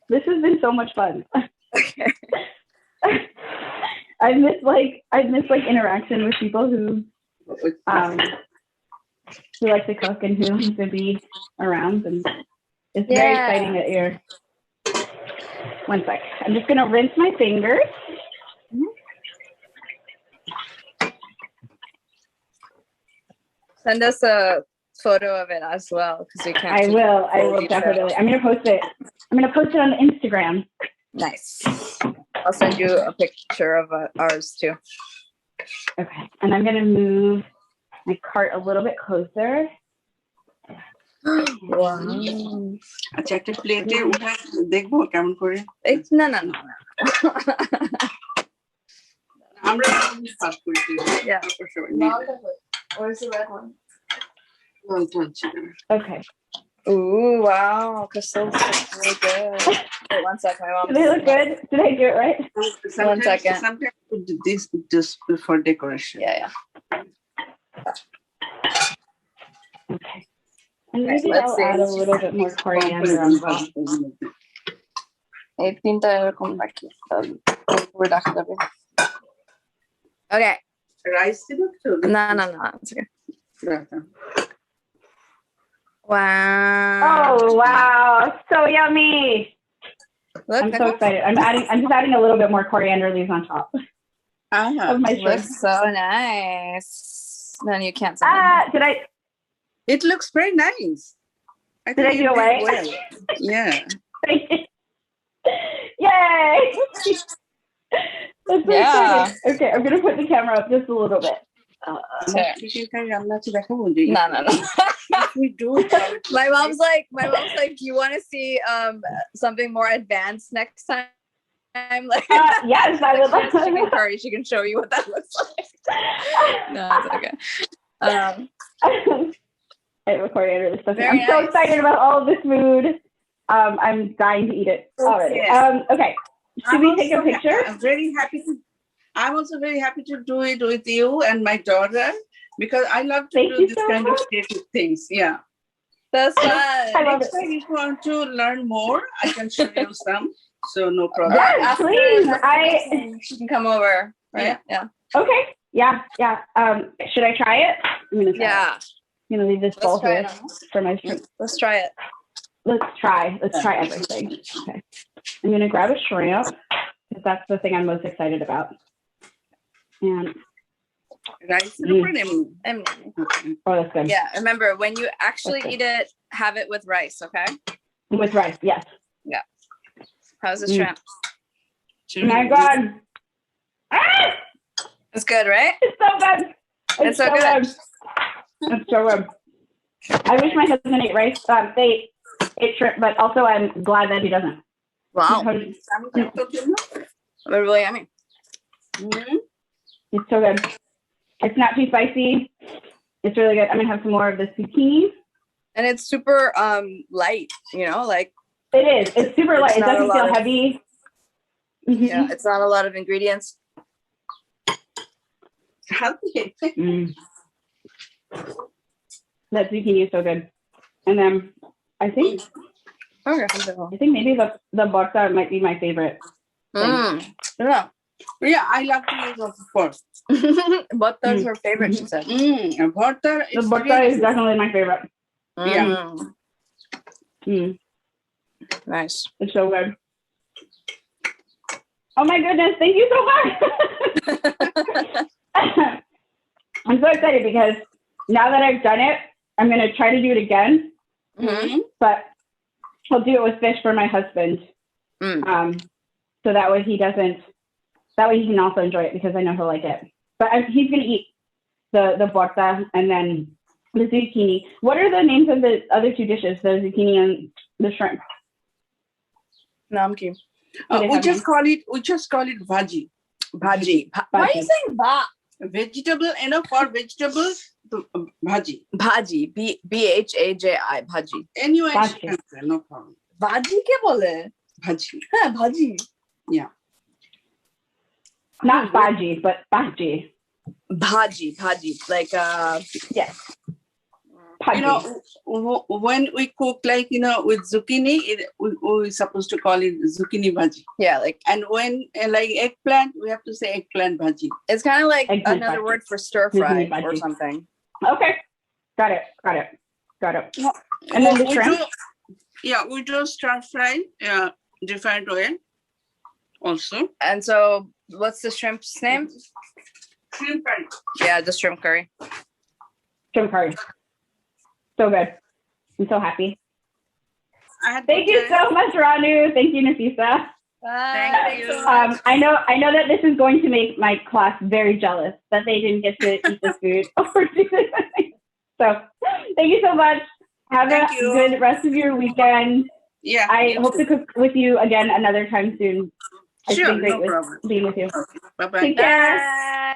This has been so much fun. Okay. I miss interaction with people who like to cook and who like to be around, and it's very exciting that you're. 1 sec. I'm just gonna rinse my fingers. Send us a photo of it as well, because we can't. I will definitely. I'm gonna post it on the Instagram. Nice. I'll send you a picture of ours too. Okay, and I'm gonna move my cart a little bit closer. Wow. আচ্ছা একটা প্লেটে উঠা দেখবো কেমন করে না আমরা pass করি yeah for sure. Where's the red one? Okay. Ooh, wow, Krystle looks really good. Wait 1 sec, my mom. Do they look good? Did I do it right? 1 second. Sometimes put this just for decoration. Yeah. Okay. And maybe I'll add a little bit more coriander on top. Okay. Rice too? No. It's okay. Wow. Oh wow. So yummy. Look, I'm so excited. I'm just adding a little bit more coriander leaves on top of my shrimp. Looks so nice. Then you can't. Did I? It looks very nice. Did I do it right? Well. Yeah. Yay! That's so exciting. Okay, I'm gonna put the camera up just a little bit. No. We do. My mom's like, you want to see something more advanced next time? Like, yes, I would love chicken curry. She can show you what that looks like. No, it's okay. I'm recording really stuff. Very I'm so nice. excited about all of this food. I'm dying to eat it already. Okay. Should we take a picture? I'm also very happy to do it with you and my daughter because I love to do this kind of creative things. Yeah. That's fun. I love it. If you want to learn more, I can show you some. So no problem. Yes, please. She can come over. Right? Yeah. Okay. Yeah. Should I try it? I'm gonna try it. I'm gonna leave this bowl here for my shrimp. Let's try it. Let's try everything. Okay. I'm gonna grab a shrimp because that's the thing I'm most excited about. And rice. Oh, that's good. Yeah. Remember, when you actually eat it, have it with rice. Okay. With rice, yes. Yeah. How's the shrimp? Oh my God. Ah! It's good, right? It's so good. It's so good. It's so good. I wish my husband ate rice. They ate shrimp, but also I'm glad that he doesn't. Wow. They're really yummy. Mm-hmm. It's so good. It's not too spicy. It's really good. I'm gonna have some more of the zucchini. And it's super light, you know, like it is. It's super light. It doesn't feel heavy. Mm-hmm. Yeah, it's not a lot of ingredients. That zucchini is so good. And then I think maybe the Bhorta might be my favorite. Yeah, I love to use of course. Bhorta is her favorite, she said. Bhorta is definitely my favorite. Yeah. Nice. It's so good. Oh my goodness, thank you so much. I'm so excited because now that I've done it, I'm going to try to do it again. Mm-hmm. But I'll do it with fish for my husband. So that way he can also enjoy it because I know he'll like it. But he's going to eat the Bhorta and then the zucchini. What are the names of the other two dishes, the zucchini and the shrimp? Namki. We just call it bhaji. Bhaji. Why are you saying ba? Vegetable, for vegetables, bhaji. Bhaji. B-H-A-J-I. Bhaji. Anyway, no problem. Bhaji ke bole? Bhaji. Yeah, bhaji. Yeah. Not bhaji, but bhaji. Bhaji. Like, yes. You know, when we cook with zucchini, we're supposed to call it zucchini bhaji. Yeah, like, and when like eggplant, we have to say eggplant bhaji. It's kind of like another word for stir fry or something. Okay, got it. And then the shrimp. We do stir fry, different way also. And so, what's the shrimp's name? Shrimp curry. Yeah, the shrimp curry. Shrimp curry. So good. I'm so happy. Thank you so much, Ranu. Thank you, Nafisa. Thank you. I know that this is going to make my class very jealous that they didn't get to eat the food or do this. So thank you so much. Have a good rest of your weekend. Yeah. I hope to cook with you again another time soon. It's been great being with you. Okay. Bye-bye. Take care. Bye.